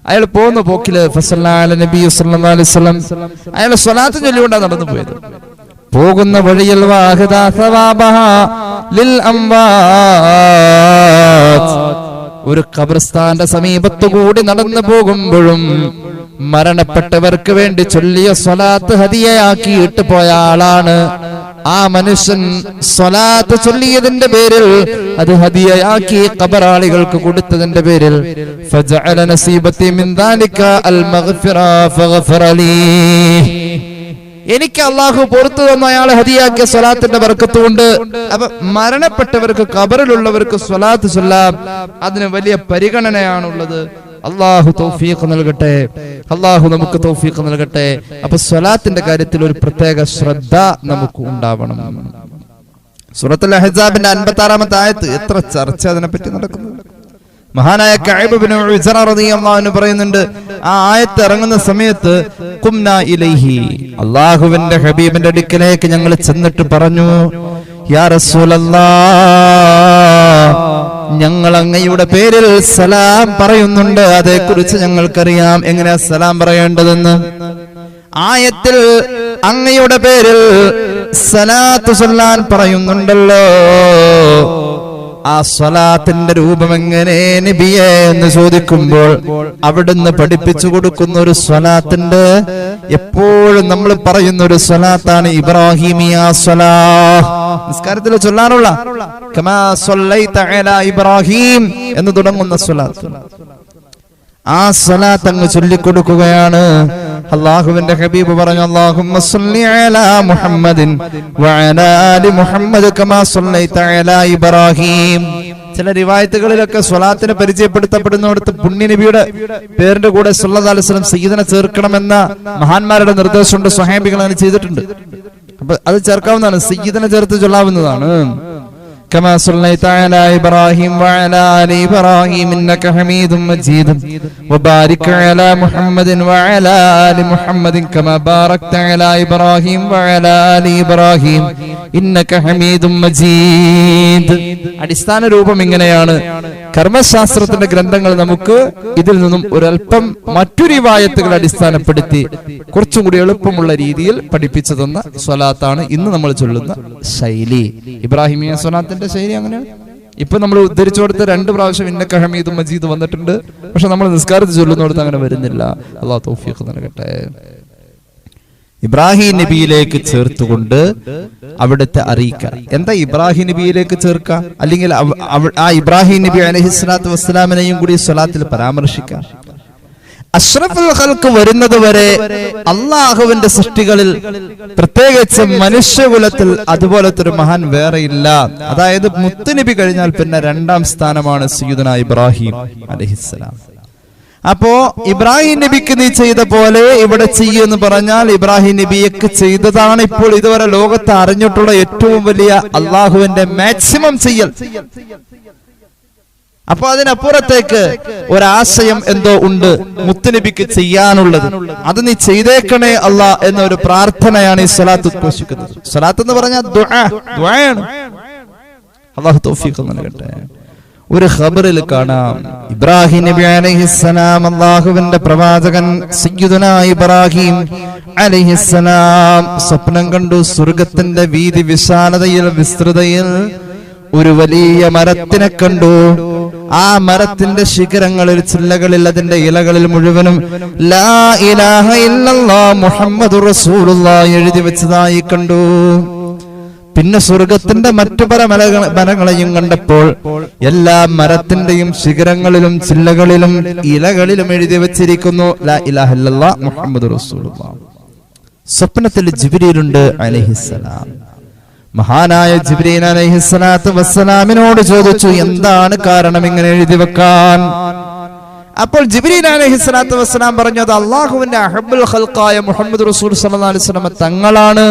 അയാൾ പോകുന്ന പോക്കില് അയാൾ സ്വലാത്ത് ചൊല്ലിക്കൊണ്ടാണ് നടന്നു പോയത്. പോകുന്ന വഴിയിൽ ഒരു ഖബർസ്ഥാന്റെ സമീപത്തു കൂടി നടന്നു പോകുമ്പോഴും മരണപ്പെട്ടവർക്ക് വേണ്ടി ചൊല്ലിയ സ്വലാത്ത് ഹദിയയാക്കിയിട്ട് പോയ ആളാണ്. ആ മനുഷ്യൻ സ്വലാത്ത് ചൊല്ലിയതിന്റെ പേരിൽ, അത് ഹദിയയാക്കി ഖബറാളികൾക്ക് കൊടുത്തതിന്റെ പേരിൽ ഫജഅല നസീബതി മിൻ ദാലിക അൽ മഗ്ഫിറ ഫഗ്ഫറ ലീ, എനിക്ക് അള്ളാഹു പുറത്തു തന്ന അയാളെ ഹദിയാക്കിയ സ്വലാത്തിന്റെ ബർക്കത്ത് കൊണ്ട്. അപ്പൊ മരണപ്പെട്ടവർക്ക് ഖബറിലുള്ളവർക്ക് സ്വലാത്ത് ചൊല്ലാം, അതിന് വലിയ പരിഗണനയാണുള്ളത്. അള്ളാഹു തൗഫീഖ് നൽകട്ടെ, അള്ളാഹു നമുക്ക് തൗഫീഖ് നൽകട്ടെ. അപ്പൊ സ്വലാത്തിന്റെ കാര്യത്തിൽ ഒരു പ്രത്യേക ശ്രദ്ധ നമുക്ക് ഉണ്ടാവണം. സൂറത്തുൽ അഹ്സാബിന്റെ 56-ാമത്തെ ആയത്ത്, എത്ര ചർച്ച അതിനെപ്പറ്റി നടക്കുന്നു. മഹാനായ കഅബ് ഇബ്നു ഉസ്റ റളിയല്ലാഹു അൻഹു പറയുന്നുണ്ട്, ആ ആയത്ത് ഇറങ്ങുന്ന സമയത്ത് ഖുംനാ ഇലൈഹി, അല്ലാഹുവിന്റെ ഹബീബിന്റെ അടുക്കലേക്ക് ഞങ്ങൾ ചെന്നിട്ട് പറഞ്ഞു, യാ റസൂലല്ലാഹ്, ഞങ്ങൾ അങ്ങയുടെ പേരിൽ സലാം പറയുന്നുണ്ട്, അതേക്കുറിച്ച് ഞങ്ങൾക്കറിയാം എങ്ങനെയാ സലാം പറയേണ്ടതെന്ന്. ആയത്തിൽ അങ്ങയുടെ പേരിൽ സലാത്ത് ചൊല്ലാൻ പറയുന്നുണ്ടല്ലോ, ആ സ്വലാത്തിന്റെ രൂപം എങ്ങനെ നബിയേ എന്ന് ചോദിക്കുമ്പോൾ അവിടുന്ന് പഠിപ്പിച്ചു കൊടുക്കുന്ന ഒരു സ്വലാത്തിന്റെ, എപ്പോഴും നമ്മൾ പറയുന്ന ഒരു സ്വലാത്താണ് ഇബ്രാഹിമിയ സ്വലാത്ത്. നിസ്കാരത്തിൽ ചൊല്ലാറുള്ള കമാ സ്വല്ലൈത അലാ ഇബ്രാഹിം എന്ന് തുടങ്ങുന്ന സ്വലാത്ത്, ആ സ്വലാത്ത് അങ്ങ് ചൊല്ലിക്കൊടുക്കുകയാണ്. അല്ലാഹുവിന്റെ ഹബീബ് പറഞ്ഞു, അല്ലാഹുമ്മ സ്വല്ലി അലാ മുഹമ്മദിൻ വഅലാ ആലി മുഹമ്മദ് കമാ സ്വല്ലൈത അലാ ഇബ്രാഹിം. ചില റിവായത്തുകളിലൊക്കെ സ്വലാത്തിനെ പരിചയപ്പെടുത്തപ്പെടുന്നിടത്ത് പുണ്യ നബിയുടെ പേരിന്റെ കൂടെ സല്ലല്ലാഹു അലൈഹി വസല്ലം സയ്യിദിനെ ചേർക്കണമെന്ന മഹാന്മാരുടെ നിർദ്ദേശമുണ്ട്. സ്വഹാബികൾ അങ്ങനെ ചെയ്തിട്ടുണ്ട്. അപ്പൊ അത് ചേർക്കാവുന്നതാണ്, സയ്യിദിനെ ചേർത്ത് ചൊല്ലാവുന്നതാണ്. كما صليت على إبراهيم وعلى آل إبراهيم إنك حميد مجيد وبارك على محمد وعلى آل محمد كما باركت على إبراهيم وعلى آل إبراهيم إنك حميد مجيد. അടിസ്ഥാന രൂപം ഇങ്ങനെയാണ്. കർമ്മശാസ്ത്രത്തിന്റെ ഗ്രന്ഥങ്ങൾ നമുക്ക് ഇതിൽ നിന്നും ഒരൽപ്പം മറ്റു റിവായത്തുകൾ അടിസ്ഥാനപ്പെടുത്തി കുറച്ചും കൂടി എളുപ്പമുള്ള രീതിയിൽ പഠിപ്പിച്ചു തന്ന സ്വലാത്താണ് ഇന്ന് നമ്മൾ ചൊല്ലുന്ന ശൈലി. ഇബ്രാഹിമിയ സ്വലാത്തിന്റെ ശൈലി അങ്ങനെയാണ്. ഇപ്പൊ നമ്മൾ ഉദ്ധരിച്ചു കൊടുത്ത 2 പ്രാവശ്യം ഇന്നക ഹമീദും മജീദ് വന്നിട്ടുണ്ട്. പക്ഷെ നമ്മൾ നിസ്കാരത്തിൽ ചൊല്ലുന്നിടത്ത് അങ്ങനെ വരുന്നില്ല. അല്ലാഹു തൗഫീഖ് നൽകട്ടെ. ഇബ്രാഹിം നബിയിലേക്ക് ചേർത്തുകൊണ്ട് അവിടുത്തെ അറിയിക്കുക. എന്താ ഇബ്രാഹിം നബിയിലേക്ക് ചേർക്കുക? അല്ലെങ്കിൽ ആ ഇബ്രാഹിം നബി അലൈഹിസ്സലാത്തു വസ്സലാമിനെയും കൂടി സ്വലാത്തിൽ പരാമർശിക്കുക. അഷ്റഫുൽ ഖൽഖ് വരുന്നത് വരെ അള്ളാഹുവിന്റെ സൃഷ്ടികളിൽ പ്രത്യേകിച്ച് മനുഷ്യകുലത്തിൽ അതുപോലത്തെ ഒരു മഹാൻ വേറെയില്ല. അതായത് മുത്തുനബി കഴിഞ്ഞാൽ പിന്നെ രണ്ടാം സ്ഥാനമാണ് സയ്യിദുനാ ഇബ്രാഹിം അലൈഹിസ്സലാം. അപ്പോ ഇബ്രാഹിം നബിക്ക് നീ ചെയ്ത പോലെ ഇവിടെ ചെയ്യുമെന്ന് പറഞ്ഞാൽ ഇബ്രാഹിം നബിയൊക്കെ ചെയ്തതാണ് ഇപ്പോൾ ഇതുവരെ ലോകത്ത് അറിഞ്ഞിട്ടുള്ള ഏറ്റവും വലിയ അള്ളാഹുവിന്റെ മാക്സിമം ചെയ്യൽ. അപ്പൊ അതിനപ്പുറത്തേക്ക് ഒരാശയം എന്തോ ഉണ്ട് മുത്തുനബിക്ക് ചെയ്യാനുള്ളത്. അത് നീ ചെയ്തേക്കണേ അല്ലാ എന്നൊരു പ്രാർത്ഥനയാണ് ഈ സ്വലാത്ത് ഉദ്ഘോഷിക്കുന്നത്. സ്വലാത്ത് എന്ന് പറഞ്ഞാൽ ദുആയാണ്. അല്ലാഹു തൗഫീഖ് നൽകട്ടെ. ഒരു ഖബറിൽ കാണാം ഇബ്രാഹിം നബി അലൈഹിസ്സലാം, അല്ലാഹുവിന്റെ പ്രവാചകൻ സയ്യിദുനാ ഇബ്രാഹിം അലൈഹിസ്സലാം സ്വപ്നം കണ്ടു. സ്വർഗത്തിന്റെ വീതി വിശാലതയിൽ വിസ്തൃതയിൽ ഒരു വലിയ മരത്തിനെ കണ്ടു. ആ മരത്തിന്റെ ശിഖരങ്ങളിൽ ചില്ലകളിൽ അതിന്റെ ഇലകളിൽ മുഴുവനും ലാ ഇലാഹ ഇല്ലല്ലാഹ് മുഹമ്മദുർ റസൂലുള്ളാഹ് എഴുതി വെച്ചതായി കണ്ടു. പിന്നെ സ്വർഗത്തിന്റെ മറ്റു പല മരങ്ങളെയും കണ്ടപ്പോൾ എല്ലാ മരത്തിന്റെയും ശിഖരങ്ങളിലും ചില്ലകളിലും ഇലകളിലും എഴുതി വെച്ചിരിക്കുന്നു ലാ ഇലാഹ ഇല്ലല്ലാഹ് മുഹമ്മദുർ റസൂലുള്ളാഹ്. സ്വപ്നത്തിൽ ജിബ്രീലുണ്ട് അലൈഹിസ്സലാം. മഹാനായ ജിബ്രീൽ അലൈഹിസ്സലാത്തു വസ്സലാമിനോട് ചോദിച്ചു, എന്താണ് കാരണം ഇങ്ങനെ എഴുതി വെക്കാൻ? അപ്പോൾ ജിബ്രീൽ അലൈഹിസ്സലാത്തു വസ്സലാം പറഞ്ഞു, അത് അല്ലാഹുവിന്റെ അഹബ്ബുൽ ഖൽഖായ മുഹമ്മദ് റസൂൽ സല്ലല്ലാഹു അലൈഹി വസല്ലം തങ്ങളാണ്.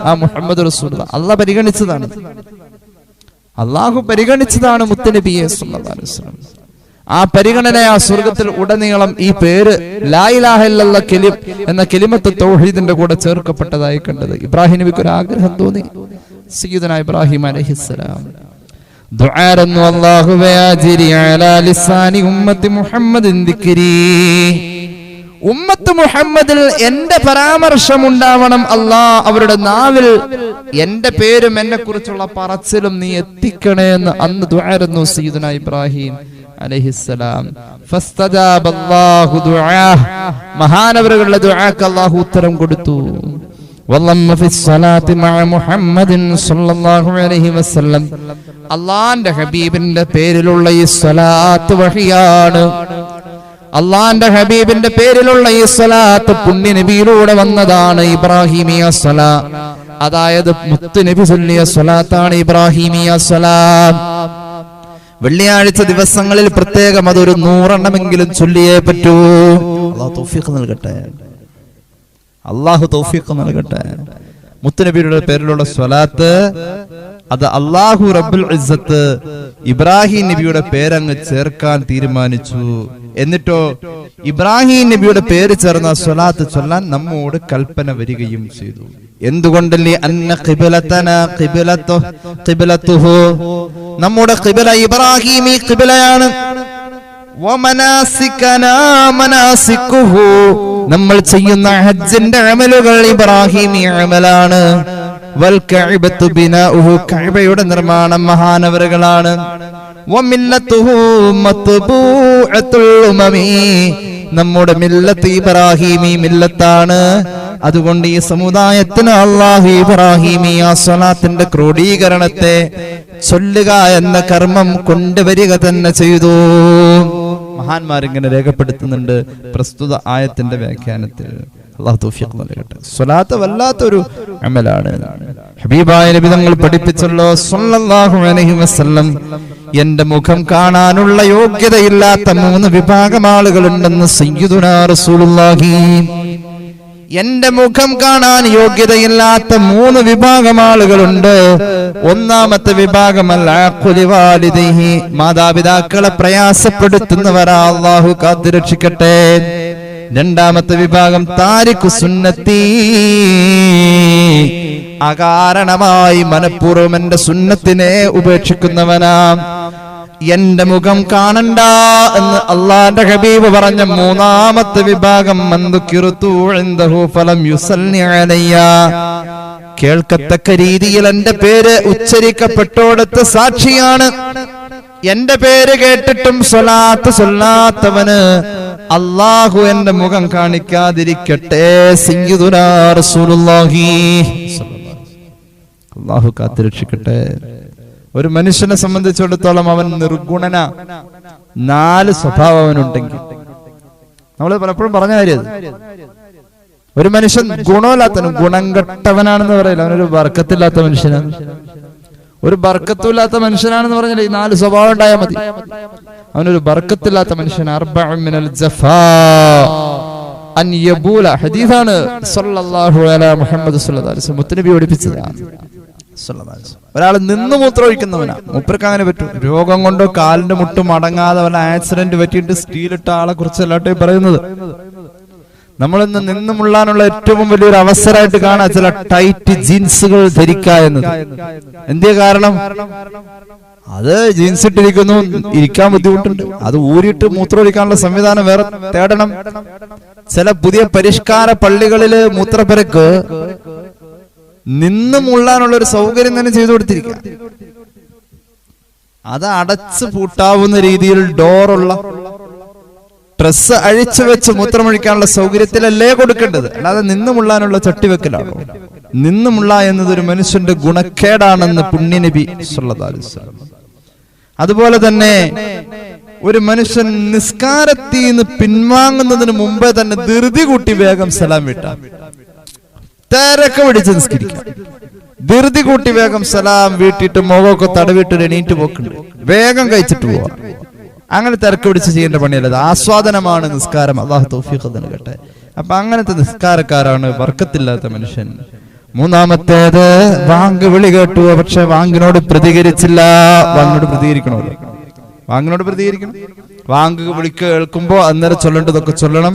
ആ മുഹമ്മദ് റസൂൽ അല്ലാഹു പരിഗണിച്ചതാണ്. അല്ലാഹു പരിഗണിച്ചതാണ് മുത്തുനബിയെ സല്ലല്ലാഹു അലൈഹി വസല്ലം. ആ പരിഗണന ആ സ്വർഗത്തിൽ ഉടനീളം ഈ പേര് ലാ ഇലാഹ ഇല്ലല്ലാഹ് എന്ന കലിമത്ത് തൗഹീദിന്റെ കൂടെ ചേർക്കപ്പെട്ടതായി കണ്ടത്. ഇബ്രാഹിം നബിക്ക് ഒരു ആഗ്രഹം തോന്നി. സയ്യിദുനാ ഇബ്രാഹിം അലൈഹിസ്സലാം ദുആറന്നു അല്ലാഹുവേ അജ്രി അലാ ലിസാനി ഉമ്മത്തി മുഹമ്മദിൻ ദിക്രി. ഉമ്മത്ത് മുഹമ്മദിൽ എന്റെ പരാമർശം ഉണ്ടാവണം അല്ലാ. അവരുടെ നാവിൽ എന്റെ പേരും എന്നെ കുറിച്ചുള്ള പറച്ചിലും നീ എത്തിക്കണേ എന്ന് അന്ന് ദുആറന്നു സയ്യിദുനാ ഇബ്രാഹിം അലൈഹിസ്സലാം. ഫസ്തജാബ അല്ലാഹു ദുആ. മഹാനവറുകളുടെ ദുആക്ക് അല്ലാഹു ഉത്തരം കൊടുത്തു. വല്ലമ്മ ഫിസ്സലാത്തി മഅ മുഹമ്മദിൻ സ്വല്ലല്ലാഹു അലൈഹി വസല്ലം. അല്ലാഹുവിന്റെ ഹബീബിന്റെ പേരിലുള്ള ഈ സ്വലാത്ത് വഹിയാണ്. അല്ലാഹുവിന്റെ ഹബീബിന്റെ പേരിലുള്ള ഈ സ്വലാത്ത് പുണ്യ നബിയിലൂടെ വന്നതാണ് ഇബ്രാഹിമിയ സ്വലാ. അതായത് മുത്ത് നബി ചൊല്ലിയ സ്വലാത്താണ് ഇബ്രാഹിമിയ സ്വലാത്ത്. വെള്ളിയാഴ്ച ദിവസങ്ങളിൽ പ്രത്യേകം അതൊരു 100 എണ്ണമെങ്കിലും ചൊല്ലിയേ പറ്റൂ. അല്ലാഹു തൗഫീഖ് നൽകട്ടെ. അല്ലാഹു തൗഫീഖ് നൽകട്ടെ. മുത്തുനബിയുടെ പേരിലുള്ള സ്വലാത്ത് അത് അല്ലാഹു റബ്ബുൽ ഇസ്സത്ത് ഇബ്രാഹിം നബിയുടെ പേരങ്ങ് ചേർക്കാൻ തീരുമാനിച്ചു. എന്നിട്ടോ ഇബ്രാഹിം നബിയുടെ പേര് ചേർന്ന സ്വലാത്ത് ചൊല്ലാൻ നമ്മോട് കൽപ്പന വരികയും ചെയ്തു. എന്തുകൊണ്ടല്ലേ? അന്ന ഖിബ്ലതനാ ഖിബ്ലത്തുഹു. നമ്മുടെ ഖിബ്ല ഇബ്രാഹിമി ഖിബ്ലയാണ്. വമനാസികനാ മനാസികുഹു. നമ്മൾ ചെയ്യുന്ന ഹജ്ജിന്റെ അമലുകൾ ഇബ്രാഹിമി അമലാണ്. വൽ കഅബത്തു ബിനാഉഹു. കഅബയുടെ നിർമ്മാണം മഹാനവറുകളാണ്. വമില്ലത്തുഹു മത്ബൂഅത്തുൽ ഉമമി. നമ്മുടെ മില്ലത്ത് ഇബ്രാഹിമി മില്ലത്താണ്. അതുകൊണ്ട് ഈ സമുദായത്തിന് അല്ലാഹു ഇബ്രാഹിമി ആ സ്വലാത്തിന്റെ ക്രോഡീകരണത്തെ ചൊല്ലുക എന്ന കർമ്മം കൊണ്ടുവരിക തന്നെ ചെയ്തു. മഹാന്മാരിങ്ങനെ രേഖപ്പെടുത്തുന്നുണ്ട് പ്രസ്തുത ആയത്തിന്റെ വ്യാഖ്യാനത്തിൽ. അല്ലാഹു തൗഫീഖ് നൽകട്ടെ. സ്വലാത്ത് വല്ലാത്തൊരു അമലാണ്. ഹബീബായ നബി തങ്ങൾ പഠിപ്പിച്ചല്ലോ സ്വല്ലല്ലാഹു അലൈഹി വസല്ലം, എന്റെ മുഖം കാണാനുള്ള യോഗ്യതയില്ലാത്ത 3 വിഭാഗം ആളുകളുണ്ടെന്ന് സയ്യിദുനാ റസൂലുള്ളാഹി. എന്റെ മുഖം കാണാൻ യോഗ്യതയില്ലാത്ത 3 വിഭാഗം ആളുകളുണ്ട്. ഒന്നാമത്തെ വിഭാഗം അൽ-ആഖുലിവാലിദൈഹി. മാതാപിതാക്കളെ പ്രയാസപ്പെടുത്തുന്നവരാ. അല്ലാഹു കാത്തുരക്ഷിക്കട്ടെ. രണ്ടാമത്തെ വിഭാഗം താരിഖു സുന്നത്തി. അകാരണമായി മനഃപൂർവ്വം എന്റെ സുന്നത്തിനെ ഉപേക്ഷിക്കുന്നവനാ. എന്റെ മുഖം കാണണ്ട എന്ന് അള്ളാന്റെ ഹബീബ് പറഞ്ഞ 3ാമത്തെ വിഭാഗം കേൾക്കത്തക്ക രീതിയിൽ എന്റെ പേര് ഉച്ചരിക്കപ്പെട്ടോടത്ത് സാക്ഷിയാണ്. എന്റെ പേര് കേട്ടിട്ടും സ്വലാത്ത് ചൊല്ലാത്തവന് അല്ലാഹു എന്റെ മുഖം കാണിക്കാതിരിക്കട്ടെ. സയ്യിദുനാ റസൂലുള്ളാഹി. അല്ലാഹു കാത്തുരക്ഷിക്കട്ടെ. ഒരു മനുഷ്യനെ സംബന്ധിച്ചിടത്തോളം അവൻ നിർഗുണന 4 സ്വഭാവം അവനുണ്ടെങ്കിൽ നമ്മൾ പലപ്പോഴും പറഞ്ഞ കാര്യം ഒരു മനുഷ്യൻ ഗുണമില്ലാത്തവനും ഗുണം കെട്ടവനാണെന്ന് പറയില്ല, അവനൊരു ബർക്കത്തില്ലാത്ത മനുഷ്യനാണ്. ഒരു ബർക്കത്തുമില്ലാത്ത മനുഷ്യനാണെന്ന് പറഞ്ഞാൽ ഈ 4 സ്വഭാവം ഉണ്ടായാൽ മതി. അവനൊരു ബർക്കത്തില്ലാത്ത മനുഷ്യൻ. ഹദീസാണ് സല്ലല്ലാഹു അലൈഹി മുഹമ്മദ് സല്ലല്ലാഹു അലൈഹി വസല്ലം മുത്തനബി പഠിപ്പിച്ചതാണ്. ഒരാൾ നിന്ന് മൂത്രമൊഴിക്കുന്നവനാ, മൂപ്പർക്ക് അങ്ങനെ പറ്റും. രോഗം കൊണ്ടോ കാലിന്റെ മുട്ടും അടങ്ങാതെ വല്ല ആക്സിഡന്റ് പറ്റിയിട്ട് സ്റ്റീലിട്ട ആളെ കുറിച്ചല്ലാട്ടെ പറയുന്നത്. നമ്മളിന്ന് നിന്നുമുള്ളാനുള്ള ഏറ്റവും വലിയൊരു അവസരമായിട്ട് കാണാം ചില ടൈറ്റ് ജീൻസുകൾ ധരിക്കുക എന്നത്. എന്തേ കാരണം? അത് ജീൻസ് ഇട്ടിരിക്കുന്നു, ഇരിക്കാൻ ബുദ്ധിമുട്ടുണ്ട്, അത് ഊരിയിട്ട് മൂത്രമൊഴിക്കാനുള്ള സംവിധാനം വേറെ തേടണം. ചില പുതിയ പരിഷ്കാര പള്ളികളില് മൂത്രപ്പരക്ക് നിന്ന് മുള്ളാനുള്ള ഒരു സൗകര്യം തന്നെ ചെയ്തു കൊടുത്തിരിക്കുക. അത് അടച്ചു പൂട്ടാവുന്ന രീതിയിൽ ഡോറുള്ള, ഡ്രസ് അഴിച്ചു വെച്ച് മൂത്രമൊഴിക്കാനുള്ള സൗകര്യത്തിലല്ലേ കൊടുക്കേണ്ടത്, അല്ലാതെ നിന്നുമുള്ളാനുള്ള ചട്ടിവെക്കലാണോ? നിന്നുമുള്ള എന്നത് ഒരു മനുഷ്യന്റെ ഗുണക്കേടാണെന്ന് പുണ്യനബി സല്ലല്ലാഹു അലൈഹി വസല്ലം. അതുപോലെ തന്നെ ഒരു മനുഷ്യൻ നിസ്കാരത്തിൽ നിന്ന് പിൻവാങ്ങുന്നതിന് മുമ്പേ തന്നെ ധൃതി കൂട്ടി വേഗം സലാം വീട്ടാം, തിരക്ക് പിടിച്ച് നിസ്കരിക്കാം. ധൃതി കൂട്ടി വേഗം സലാം വീട്ടിട്ട് മുഖമൊക്കെ തടവിട്ട് എണീറ്റ് പോക്കുണ്ട്, വേഗം കഴിച്ചിട്ട് പോവാ. അങ്ങനെ തിരക്ക് പിടിച്ച് ചെയ്യേണ്ട പണിയല്ല, ആസ്വാദനമാണ് നിസ്കാരം. അല്ലാഹു തൗഫീഖ് നൽകട്ടെ. അപ്പൊ അങ്ങനത്തെ നിസ്കാരക്കാരാണ് ബർക്കത്തില്ലാത്ത മനുഷ്യൻ. മൂന്നാമത്തേത് വാങ്ക് വിളി കേട്ടു, പക്ഷെ വാങ്കിനോട് പ്രതികരിച്ചില്ല. വാങ്ങിനോട് പ്രതികരിക്കണമല്ലോ, വാങ്ങിനോട് പ്രതികരിക്കണം. വാങ്ക് കേൾക്കുമ്പോ അന്നേരം ചൊല്ലേണ്ടതൊക്കെ ചൊല്ലണം,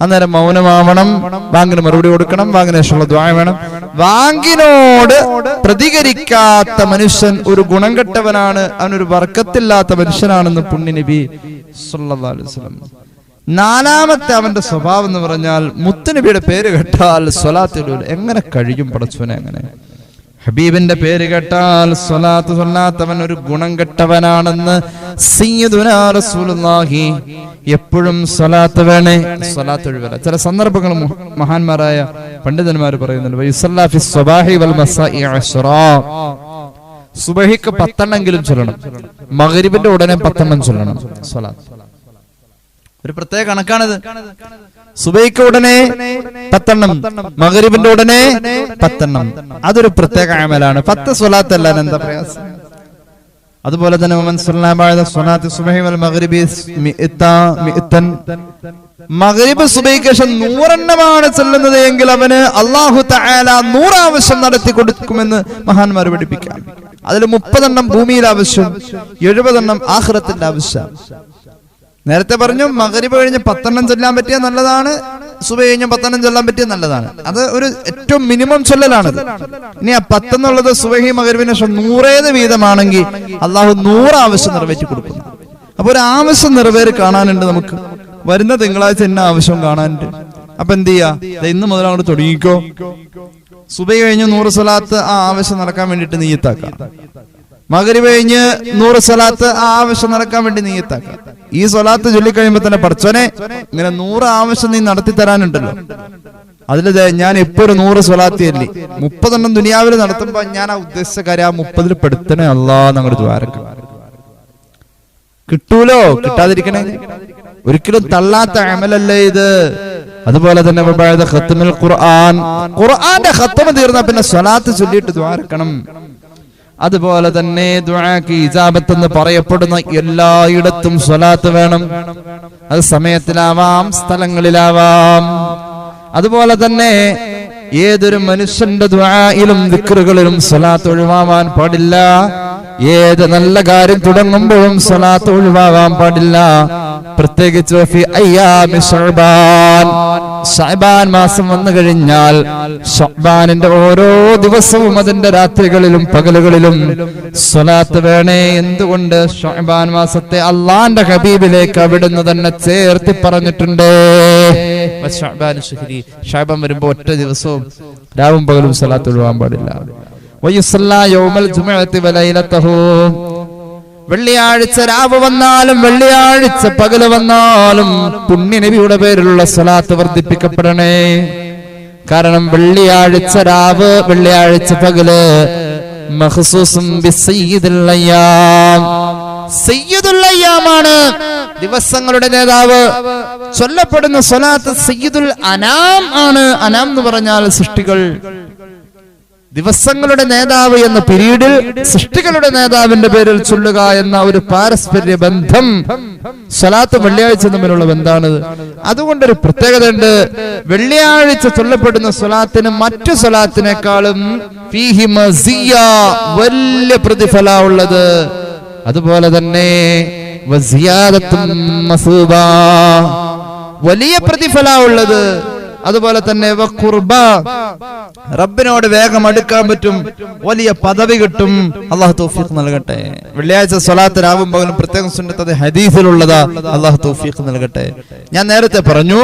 അന്നേരം മൗനമാവണം, വാങ്കിന് മറുപടി കൊടുക്കണം, വാങ്കിന് ശേഷമുള്ള ദുആ വേണം. വാങ്കിനോട് പ്രതികരിക്കാത്ത മനുഷ്യൻ ഒരു ഗുണം കെട്ടവനാണ്, അവനൊരു ബർക്കത്തില്ലാത്ത മനുഷ്യനാണെന്ന് പുണ്യനബി സല്ലല്ലാഹു അലൈഹി വസല്ലം. നാലാമത്തെ അവന്റെ സ്വഭാവം എന്ന് പറഞ്ഞാൽ മുത്തുനബിയുടെ പേര് കേട്ടാൽ സ്വലാത്ത് ചൊല്ലൂല. എങ്ങനെ കഴിയും പടച്ചോനെ? അങ്ങനെ ഹബീബിന്റെ പേര് കേട്ടാൽ സ്വലാത്ത് ചൊല്ലാത്തവൻ ഒരു ഗുണം കെട്ടവനാണെന്ന് സയ്യിദുനാ റസൂലുള്ളാഹി. എപ്പോഴും സ്വലാത്ത് വേണേ, സ്വലാത്ത് ഒഴിവല്ല. ചില സന്ദർഭങ്ങൾ മഹാന്മാരായ പണ്ഡിതന്മാർ പറയുന്നുണ്ട്, വയുസല്ലാ ഫി സ്വബാഹി വൽ മസാഇ അശ്റാ. സുബഹിക്ക് 10 എണ്ണെങ്കിലും ചൊല്ലണം, മഗ്രിബിന്റെ ഉടനെ 10 എണ്ണം ചൊല്ലണം സ്വലാത്ത്. ഒരു പ്രത്യേക കണക്കാണിത്. സുബൈക്ക് ഉടനെ 10 എണ്ണം, മഗ്രിബിന്റെ ഉടനെ 10 എണ്ണം. അതൊരു പ്രത്യേക അമലാണ്. 10 സ്വലാത്ത് അല്ലാതെ എന്താ പ്രയാസം? അതുപോലെ തന്നെ മഗ്രിബ് സുബൈക്ക് ശേഷം 100 എണ്ണമാണ് ചൊല്ലുന്നത് എങ്കിൽ അവന് അല്ലാഹു തആല 100 ആവശ്യം നടത്തി കൊടുക്കുമെന്ന് മഹാന്മാർ പഠിപ്പിക്കാം. അതിൽ 30 എണ്ണം ഭൂമിയിൽ ആവശ്യം, 70 എണ്ണം ആഖിറത്തിന്റെ ആവശ്യം. നേരത്തെ പറഞ്ഞു മഗ്രിബ് കഴിഞ്ഞ് 10 എണ്ണം ചൊല്ലാൻ പറ്റിയ നല്ലതാണ്, സുബഹി കഴിഞ്ഞ് 10 എണ്ണം ചൊല്ലാൻ പറ്റിയ നല്ലതാണ്. അത് ഒരു ഏറ്റവും മിനിമം ചൊല്ലലാണത്. ഇനി ആ 10 എന്നുള്ളത് സുബഹി മഗ്രിബിന് ശേഷം 100 വീതമാണെങ്കിൽ അള്ളാഹു 100 ആവശ്യം നിറവേറ്റി കൊടുക്കുന്നു. അപ്പൊ ഒരു ആവശ്യം നിറവേറി കാണാനുണ്ട് നമുക്ക്. വരുന്ന തിങ്കളാഴ്ച എന്ന ആവശ്യം കാണാനുണ്ട്. അപ്പൊ എന്ത് ചെയ്യാ? ഇന്ന് മുതൽ അങ്ങോട്ട് തുടങ്ങിക്കോ. സുബഹി കഴിഞ്ഞ് 100 സ്വലാത്ത് ആ ആവശ്യം നടക്കാൻ വേണ്ടിട്ട് നീയത്താക്കാം. മഗ്രിബ് കഴിഞ്ഞ് 100 സ്വലാത്ത് ആ ആവശ്യം നടക്കാൻ വേണ്ടി നീയത്താക്കാം. ഈ സ്വലാത്ത് ചൊല്ലിക്കഴിയുമ്പോ തന്നെ പടച്ചോനെ ഇങ്ങനെ 100 ആവശ്യം നീ നടത്തി തരാനുണ്ടല്ലോ, അതില് ഞാൻ ഇപ്പൊ ഒരു 100 സ്വലാത്ത് ചൊല്ലി 30 എണ്ണം ദുനിയാവിൽ നടത്തുമ്പോ ഞാൻ ആ ഉദ്ദേശിച്ച കാര്യം ആ 30 പെടുത്തണേ അല്ലാ ഞങ്ങളുടെ ദ്വാരക്ക്. കിട്ടൂലോ, കിട്ടാതിരിക്കണേ. ഒരിക്കലും തള്ളാത്ത അമലല്ലേ ഇത്. അതുപോലെ തന്നെ ഖുർആന്റെ ഖത്മ തീർന്ന പിന്നെ സ്വലാത്ത് ചൊല്ലിയിട്ട് ദ്വാരക്കണം. അതുപോലെ തന്നെ ദുആക്ക് ഇജാബത്ത് എന്ന് പറയപ്പെടുന്ന എല്ലായിടത്തും സ്വലാത്ത് വേണം. അത് സമയത്തിലാവാം, സ്ഥലങ്ങളിലാവാം. അതുപോലെ തന്നെ ഏതൊരു മനുഷ്യന്റെ ദുആയിലും ദിക്റുകളിലും സ്വലാത്ത് ഒഴിവാവാൻ പാടില്ല. ഏത് നല്ല കാര്യം തുടങ്ങുമ്പോഴും സ്വലാത്ത് ഒഴിവാവാൻ പാടില്ല. പ്രത്യേകിച്ച് ശഅബാൻ മാസം വന്നു കഴിഞ്ഞാൽ ശഅബാനിന്റെ ഓരോ ദിവസവും അതിന്റെ രാത്രികളിലും പകലുകളിലും സ്വലാത്ത് വേണേ. എന്തുകൊണ്ട്? ശഅബാൻ മാസത്തെ അള്ളാന്റെ ഹബീബിലേക്ക് അവിടുന്ന് തന്നെ ചേർത്തി പറഞ്ഞിട്ടുണ്ട്. ശഅബാൻ വരുമ്പോ ഒറ്റ ദിവസവും രാവും പകലും സ്വലാത്ത് ഒഴിവാൻ പാടില്ല. വെള്ളിയാഴ്ച രാവ് വന്നാലും വെള്ളിയാഴ്ച പകല് വന്നാലും പുണ്യനബിയുടെ പേരിലുള്ള സ്വലാത്ത് വർദ്ധിപ്പിക്കപ്പെടണേ. കാരണം വെള്ളിയാഴ്ച രാവ്, വെള്ളിയാഴ്ച പകല് മഖ്സൂസും ബിസയ്യിദിൽ അയ്യാം, സയ്യിദുൽ അയ്യാമാണ്, ദിവസങ്ങളുടെ നേതാവ്. ചൊല്ലപ്പെടുന്ന സ്വലാത്ത് സയ്യിദുൽ അനാം ആണ്. അനാം എന്ന് പറഞ്ഞാൽ സൃഷ്ടികൾ. ദിവസങ്ങളുടെ നേതാവ് എന്ന പീരീഡിൽ സൃഷ്ടികളുടെ നേതാവിന്റെ പേരിൽ ചൊല്ലുക എന്ന ഒരു പാരസ്പര്യ ബന്ധം സ്വലാത്ത് വെള്ളിയാഴ്ച തമ്മിലുള്ള ബന്ധാണ്. അതുകൊണ്ടൊരു പ്രത്യേകത ഉണ്ട്. വെള്ളിയാഴ്ച ചൊല്ലപ്പെടുന്ന സ്വലാത്തിന് മറ്റു സ്വലാത്തിനേക്കാളും ഫീഹി മസിയ, വലിയ പ്രതിഫല ഉള്ളത്. അതുപോലെ തന്നെ വസിയാദത്തുൻ മസൂബ, വലിയ പ്രതിഫല ഉള്ളത്. അതുപോലെ തന്നെ വഖുർബ, റബ്ബിനോട് വേഗം അടുക്കാൻ പറ്റും, വലിയ പദവി കിട്ടും. അല്ലാഹു തൗഫീഖ് നൽകട്ടെ. വെള്ളിയാഴ്ച സ്വലാത്ത് രാവും പകലും പ്രത്യേകം സുന്നത്ത്, അത് ഹദീസിലുള്ളതാ. അല്ലാഹു തൗഫീഖ് നൽകട്ടെ. ഞാൻ നേരത്തെ പറഞ്ഞു,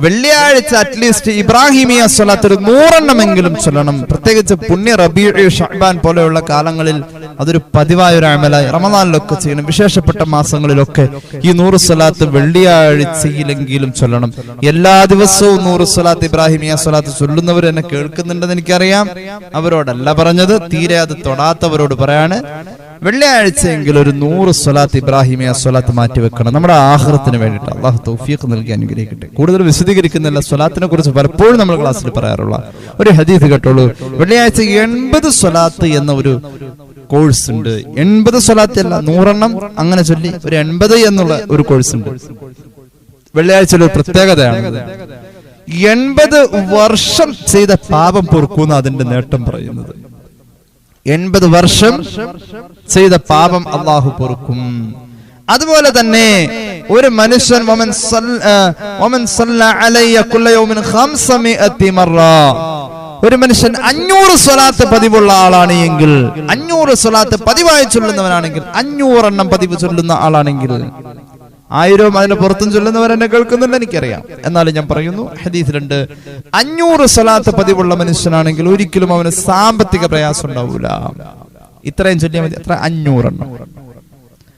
വെള്ളിയാഴ്ച അറ്റ്ലീസ്റ്റ് ഇബ്രാഹിമിയ സ്വലാത്ത് ഒരു 100 എണ്ണമെങ്കിലും ചൊല്ലണം. പ്രത്യേകിച്ച് പുണ്യ റബീഉ ശഅബാൻ പോലെയുള്ള കാലങ്ങളിൽ അതൊരു പതിവായ ഒരു അമലായി റമദാനിലൊക്കെ ചെയ്യണം. വിശേഷപ്പെട്ട മാസങ്ങളിലൊക്കെ ഈ 100 സ്വലാത്ത് വെള്ളിയാഴ്ചയിലെങ്കിലും ചൊല്ലണം. എല്ലാ ദിവസവും 100 സ്വലാത്ത് ഇബ്രാഹിമിയ സ്വലാത്ത് ചൊല്ലുന്നവർ എന്നെ കേൾക്കുന്നുണ്ടെന്ന് എനിക്കറിയാം. അവരോടല്ല പറഞ്ഞത്, തീരെ അത് തൊടാത്തവരോട് പറയാണ്. വെള്ളിയാഴ്ചയെങ്കിലും ഒരു 100 സ്വലാത്ത് ഇബ്രാഹിമിയ സ്വലാത്ത് മാറ്റിവെക്കണം, നമ്മുടെ ആഖിറത്തിന് വേണ്ടിയിട്ട്. അല്ലാഹു തൗഫീഖ് നൽകി അനുഗ്രഹിക്കട്ടെ. കൂടുതൽ വിശദീകരിക്കുന്നില്ല, സ്വലാത്തിനെ കുറിച്ച് പലപ്പോഴും നമ്മൾ ക്ലാസ്സിൽ പറയാറുള്ള ഒരു ഹദീസ് കേട്ടോളൂ. വെള്ളിയാഴ്ച 80 സ്വലാത്ത് എന്ന ഒരു കോഴ്സ് ഉണ്ട്. 80 സ്വലാത്ത് അല്ല, 100 എണ്ണം അങ്ങനെ ചൊല്ലി ഒരു 80 എന്നുള്ള ഒരു കോഴ്സ് ഉണ്ട്. വെള്ളിയാഴ്ചയിലെ ഒരു പ്രത്യേകതയാണ്. 80 വർഷം ചെയ്ത പാപം പൊറുക്കുന്ന അതിന്റെ നേട്ടം പറയുന്നത്. 80 വർഷം ചെയ്ത പാപം അല്ലാഹു പൊറുക്കും. അതുപോലെ തന്നെ ഒരു മനുഷ്യൻ ഒരു മനുഷ്യൻ 500 സ്വലാത്ത് പതിവുള്ള ആളാണ് എങ്കിൽ, 500 സ്വലാത്ത് പതിവായി ചൊല്ലുന്നവനാണെങ്കിൽ, 500 എണ്ണം പതിവ് ചൊല്ലുന്ന ആളാണെങ്കിൽ, 1000 അതിന് പുറത്തും ചൊല്ലുന്നവരെന്നെ കേൾക്കുന്നില്ല എനിക്കറിയാം. എന്നാലും ഞാൻ പറയുന്നു, ഹദീസിലുണ്ട് 500 സ്വലാത്ത് പതിവുള്ള മനുഷ്യനാണെങ്കിൽ ഒരിക്കലും അവന് സാമ്പത്തിക പ്രയാസം ഉണ്ടാവൂല. ഇത്രയും ചൊല്ലിയാൽ മതി. എത്ര? 500 എണ്ണം.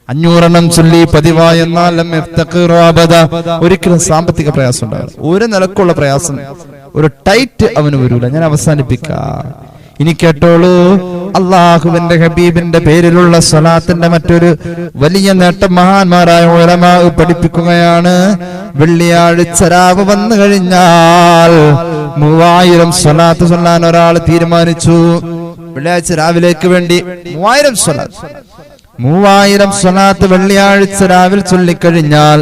500 എണ്ണം ചൊല്ലി പതിവായി എന്നാൽ ഒരിക്കലും സാമ്പത്തിക പ്രയാസം ഉണ്ടാവില്ല. ഒരു നിലക്കുള്ള പ്രയാസം, ഒരു ടൈറ്റ് അവന് വരൂല. ഞാൻ അവസാനിപ്പിക്കാം. ഇനി കേട്ടോളൂ, അള്ളാഹുവിന്റെ ഹബീബിന്റെ പേരിലുള്ള സ്വലാത്തിന്റെ മറ്റൊരു വലിയ നേട്ടം മഹാന്മാരായ ഉലമാ പഠിപ്പിക്കുകയാണ്. വെള്ളിയാഴ്ച രാവ് വന്നു കഴിഞ്ഞാൽ 3000 സ്വലാത്ത് ചൊല്ലാൻ ഒരാൾ തീരുമാനിച്ചു. വെള്ളിയാഴ്ച രാവിലേക്ക് വേണ്ടി 3000 സ്വലാത്ത് വെള്ളിയാഴ്ച രാവിലെ ചൊല്ലിക്കഴിഞ്ഞാൽ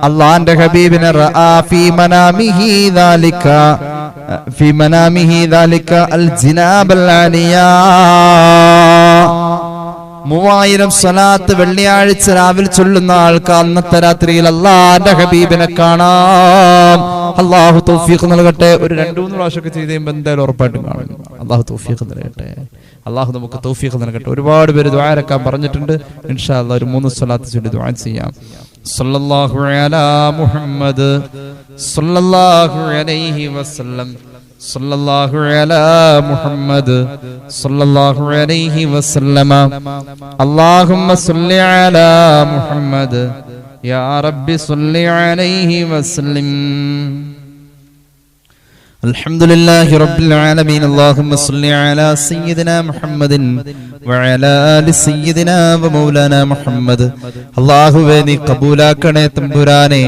അള്ളാന്റെ ഹബീബിനെ റആ ഫീ മനാമിഹി ദാലിക ഫീ മനാമിഹി ദാലിക അൽ ജിനാബൽ ആലിയാ. 3000 സ്വലാത്ത് വെള്ളിയാഴ്ച രാവിലെ ചൊല്ലുന്ന ആൾക്ക് അന്നത്തെ രാത്രിയിൽ അള്ളാന്റെ ഹബീബിനെ കാണാം. അള്ളാഹു തൗഫീഖ് നൽകട്ടെ. ഒരു 2-3 പ്രാവശ്യമൊക്കെ ചെയ്ത് കഴിയുമ്പോൾ എന്തായാലും ഉറപ്പായിട്ടും കാണും. അള്ളാഹു തൗഫീഖ് നൽകട്ടെ. അള്ളാഹു നമുക്ക് തൗഫീഖ് നൽകട്ടെ. ഒരുപാട് പേര് ദുആ ഇറക്കാൻ പറഞ്ഞിട്ടുണ്ട്. ഇൻഷാ അല്ലാഹ് ഒരു 3 സ്വലാത്ത് ചൊല്ലി ദുആ ചെയ്യാം. സല്ലല്ലാഹു അലാ മുഹമ്മദ് സല്ലല്ലാഹു അലൈഹി വസല്ലം സല്ലല്ലാഹു അലാ മുഹമ്മദ് സല്ലല്ലാഹു അലൈഹി വസല്ലമ അല്ലാഹുമ്മ സല്ലി അലാ മുഹമ്മദ് യാ റബ്ബി സല്ലി അലൈഹി വസല്ലം. അൽഹംദുലില്ലാഹി റബ്ബിൽ ആലമീൻ. അല്ലാഹുമ്മ സല്ലി അലാ സയ്യിദിനാ മുഹമ്മദിൻ വഅലാ ആലി സയ്യിദിനാ വമൗലാനാ മുഹമ്മദ്. അല്ലാഹുവേ നീ കബൂലാക്കണേ തമ്പുരാനെ.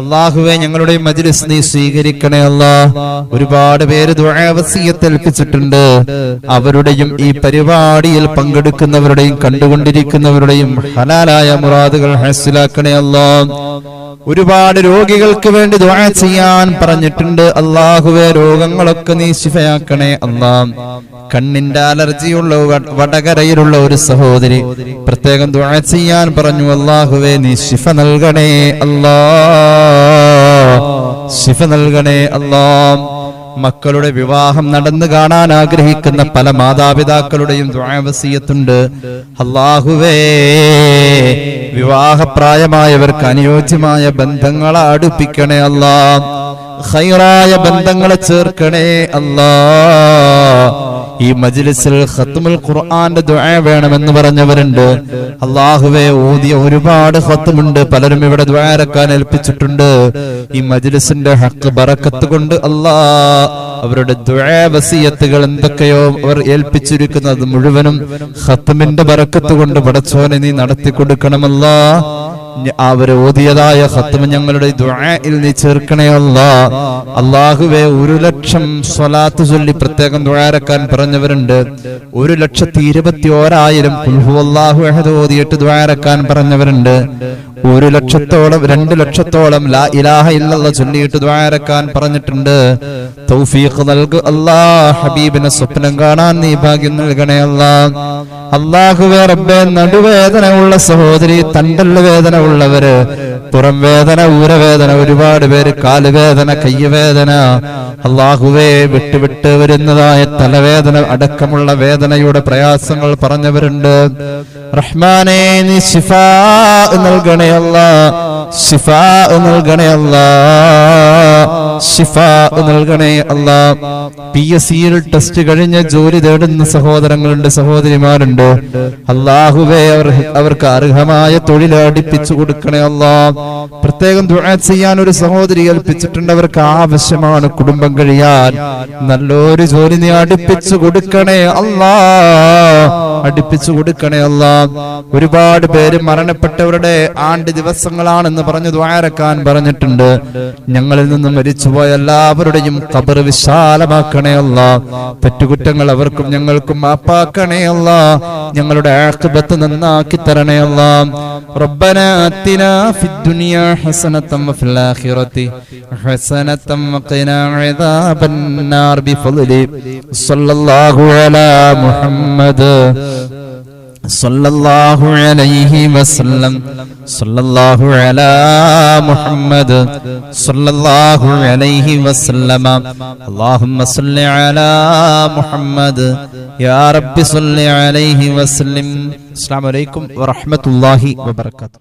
അല്ലാഹുവേ ഞങ്ങളുടെ മജ്ലിസ് നീ സ്വീകരിക്കണേ അല്ലാഹ്. ഒരുപാട് പേര് ദുആ വസിയത്ത് ഏൽപ്പിച്ചിട്ടുണ്ട്. അവരുടെയും ഈ പരിപാടിയിൽ പങ്കെടുക്കുന്നവരുടെയും കണ്ടുകൊണ്ടിരിക്കുന്നവരുടെയും ഹലാലായ മുറാദുകൾ ഹാസിലാക്കണേ അല്ലാഹ്. ഒരുപാട് രോഗികൾക്ക് വേണ്ടി ദുആ ചെയ്യാൻ പറഞ്ഞിട്ടുണ്ട്. അല്ലാഹുവേ രോഗങ്ങളൊക്കെ നീ ശിഫയാക്കണേ അല്ലാഹ്. കണ്ണിന്റെ അലർജിയുള്ള വടകരയിലുള്ള ഒരു സഹോദരി പ്രത്യേകം ദുആ ചെയ്യാൻ പറഞ്ഞു. അല്ലാഹുവേ നീ ശിഫ നൽകണേ അല്ലാഹ്, ശിഫ നൽകണേ അല്ലാഹ്. മക്കളുടെ വിവാഹം നടന്നു കാണാൻ ആഗ്രഹിക്കുന്ന പല മാതാപിതാക്കളുടെയും ദുആ വസിയത്തുണ്ട്. അല്ലാഹുവേ വിവാഹപ്രായമായവർക്ക് അനുയോജ്യമായ ബന്ധങ്ങളെ അടുപ്പിക്കണേ അല്ലാഹ്. ഖൈറായ ബന്ധങ്ങളെ ചേർക്കണേ അല്ലാഹ്. ഈ മജ്ലിസിൽ ഖത്മുൽ ഖുർആന്റെ ദുആ വേണമെന്ന് പറഞ്ഞവരുണ്ട്. അല്ലാഹുവേ ഓതിയ ഒരുപാട് ഖത്മുണ്ട്. പലരും ഇവിടെ ദുആ ഇറക്കാൻ ഏൽപ്പിച്ചിട്ടുണ്ട്. ഈ മജ്ലിസിന്റെ ഹക്ക് ബറക്കത്ത് കൊണ്ട് അല്ലാഹ് അവരുടെ ദുആ വസിയത്തുകൾ എന്തൊക്കെയോ അവർ ഏൽപ്പിച്ചിരിക്കുന്നത് മുഴുവനും ഖത്മിന്റെ ബറക്കത്ത് കൊണ്ട് പടച്ചോനെ നീ നടത്തി കൊടുക്കണമല്ലാ. അവര് ഓതിയതായ ഖത്മ ഞങ്ങളുടെ ദുആയിൽ നീ ചേർക്കണേ അല്ലാഹ്. അല്ലാഹുവേ 1,00,000 സ്വലാത്ത് ചൊല്ലി പ്രത്യേകം ദുആരക്കാൻ പറഞ്ഞവരുണ്ട്. 1,21,000 ഖുൽ ഹുവല്ലാഹു അഹദ് ഓതിയിട്ട് ദുആരക്കാൻ പറഞ്ഞവരുണ്ട്. 1,00,000-ഓളം 2,00,000-ഓളം ലാ ഇലാഹ ഇല്ലല്ലാഹ് ചൊല്ലിയിട്ട് ദുആരക്കാൻ പറഞ്ഞിട്ടുണ്ട്. തൗഫീഖ് നൽകു അല്ലാഹ്. ഹബീബിനെ സ്വപ്നം കാണാൻ നീ ഭാഗ്യം നൽകണേ അല്ലാഹ്. അല്ലാഹുവേ റബ്ബേ, നടുവേദന ഉള്ള സഹോദരി, തണ്ടല് വേദന ഉള്ളവര്, പുറം വേദന, ഊരവേദന, ഒരുപാട് പേര് കാലുവേദന, കയ്യുവേദന, അല്ലാഹുവേ വിട്ടുവിട്ട് വരുന്നതായ തലവേദന അടക്കമുള്ള വേദനയുടെ പ്രയാസങ്ങൾ പറഞ്ഞവരുണ്ട്. റഹ്മാനേ നീ ശിഫാ നൽകണേ അല്ലാഹ്. ശിഫാ നൽകണേ അല്ലാഹ്. ശിഫാ നൽകണേ അല്ലാഹ്. PSCയിൽ ടെസ്റ്റ് കഴിഞ്ഞ് ജോലി തേടുന്ന സഹോദരങ്ങളുണ്ട്, സഹോദരിമാരുണ്ട്. അല്ലാഹുവേ അവർക്ക് അർഹമായ തൊഴിൽ അടിപ്പിച്ചു കൊടുക്കണേ അല്ലാഹ്. പ്രത്യേകം ദുആ ചെയ്യാൻ ഒരു സഹോദരി ഏൽപ്പിച്ചിട്ടുണ്ട്. അവർക്ക് ആവശ്യമാണ് കുടുംബം കഴിയാൻ നല്ലൊരു ജോലി നീ അടുപ്പിച്ചു കൊടുക്കണേ അല്ലാഹ്. അടുപ്പിച്ചു കൊടുക്കണേ അല്ലാഹ്. ഒരുപാട് പേര് മരണപ്പെട്ടവരുടെ ആണ്ട് ദിവസങ്ങളാണെന്ന് പറഞ്ഞു ദുആരക്കാൻ പറഞ്ഞിട്ടുണ്ട്. ഞങ്ങളിൽ നിന്നും മരിച്ചുപോയ എല്ലാവരുടെയും ഖബർ വിശാലമാക്കണേ അല്ലാഹ്. തെറ്റുകുറ്റങ്ങൾ അവർക്കും ഞങ്ങൾക്കും മാപ്പാക്കണേ അല്ലാഹ്. ഞങ്ങളുടെ ആഖിബത്ത് നന്നാക്കി തരണേ അല്ലാഹ്. റബ്ബനാ ആതിനാ ഫിദ്ദുനിയാ ഹസനതൻ വഫിൽ ആഖിറതി ഹസനതൻ വഖിനാ അദാബന്നാർ ബിഫദ്ലി സ്വല്ലല്ലാഹു അലാ മുഹമ്മദ് സല്ലല്ലാഹു അലൈഹി വസല്ലം. സല്ലല്ലാഹു അലാ മുഹമ്മദ് സല്ലല്ലാഹു അലൈഹി വസല്ലമ. അല്ലാഹുമ്മ സല്ലി അലാ മുഹമ്മദ് യാ റബ്ബി സല്ലി അലൈഹി വസല്ലം. അസ്സലാമു അലൈക്കും വറഹ്മത്തുള്ളാഹി വബറകാതുഹു.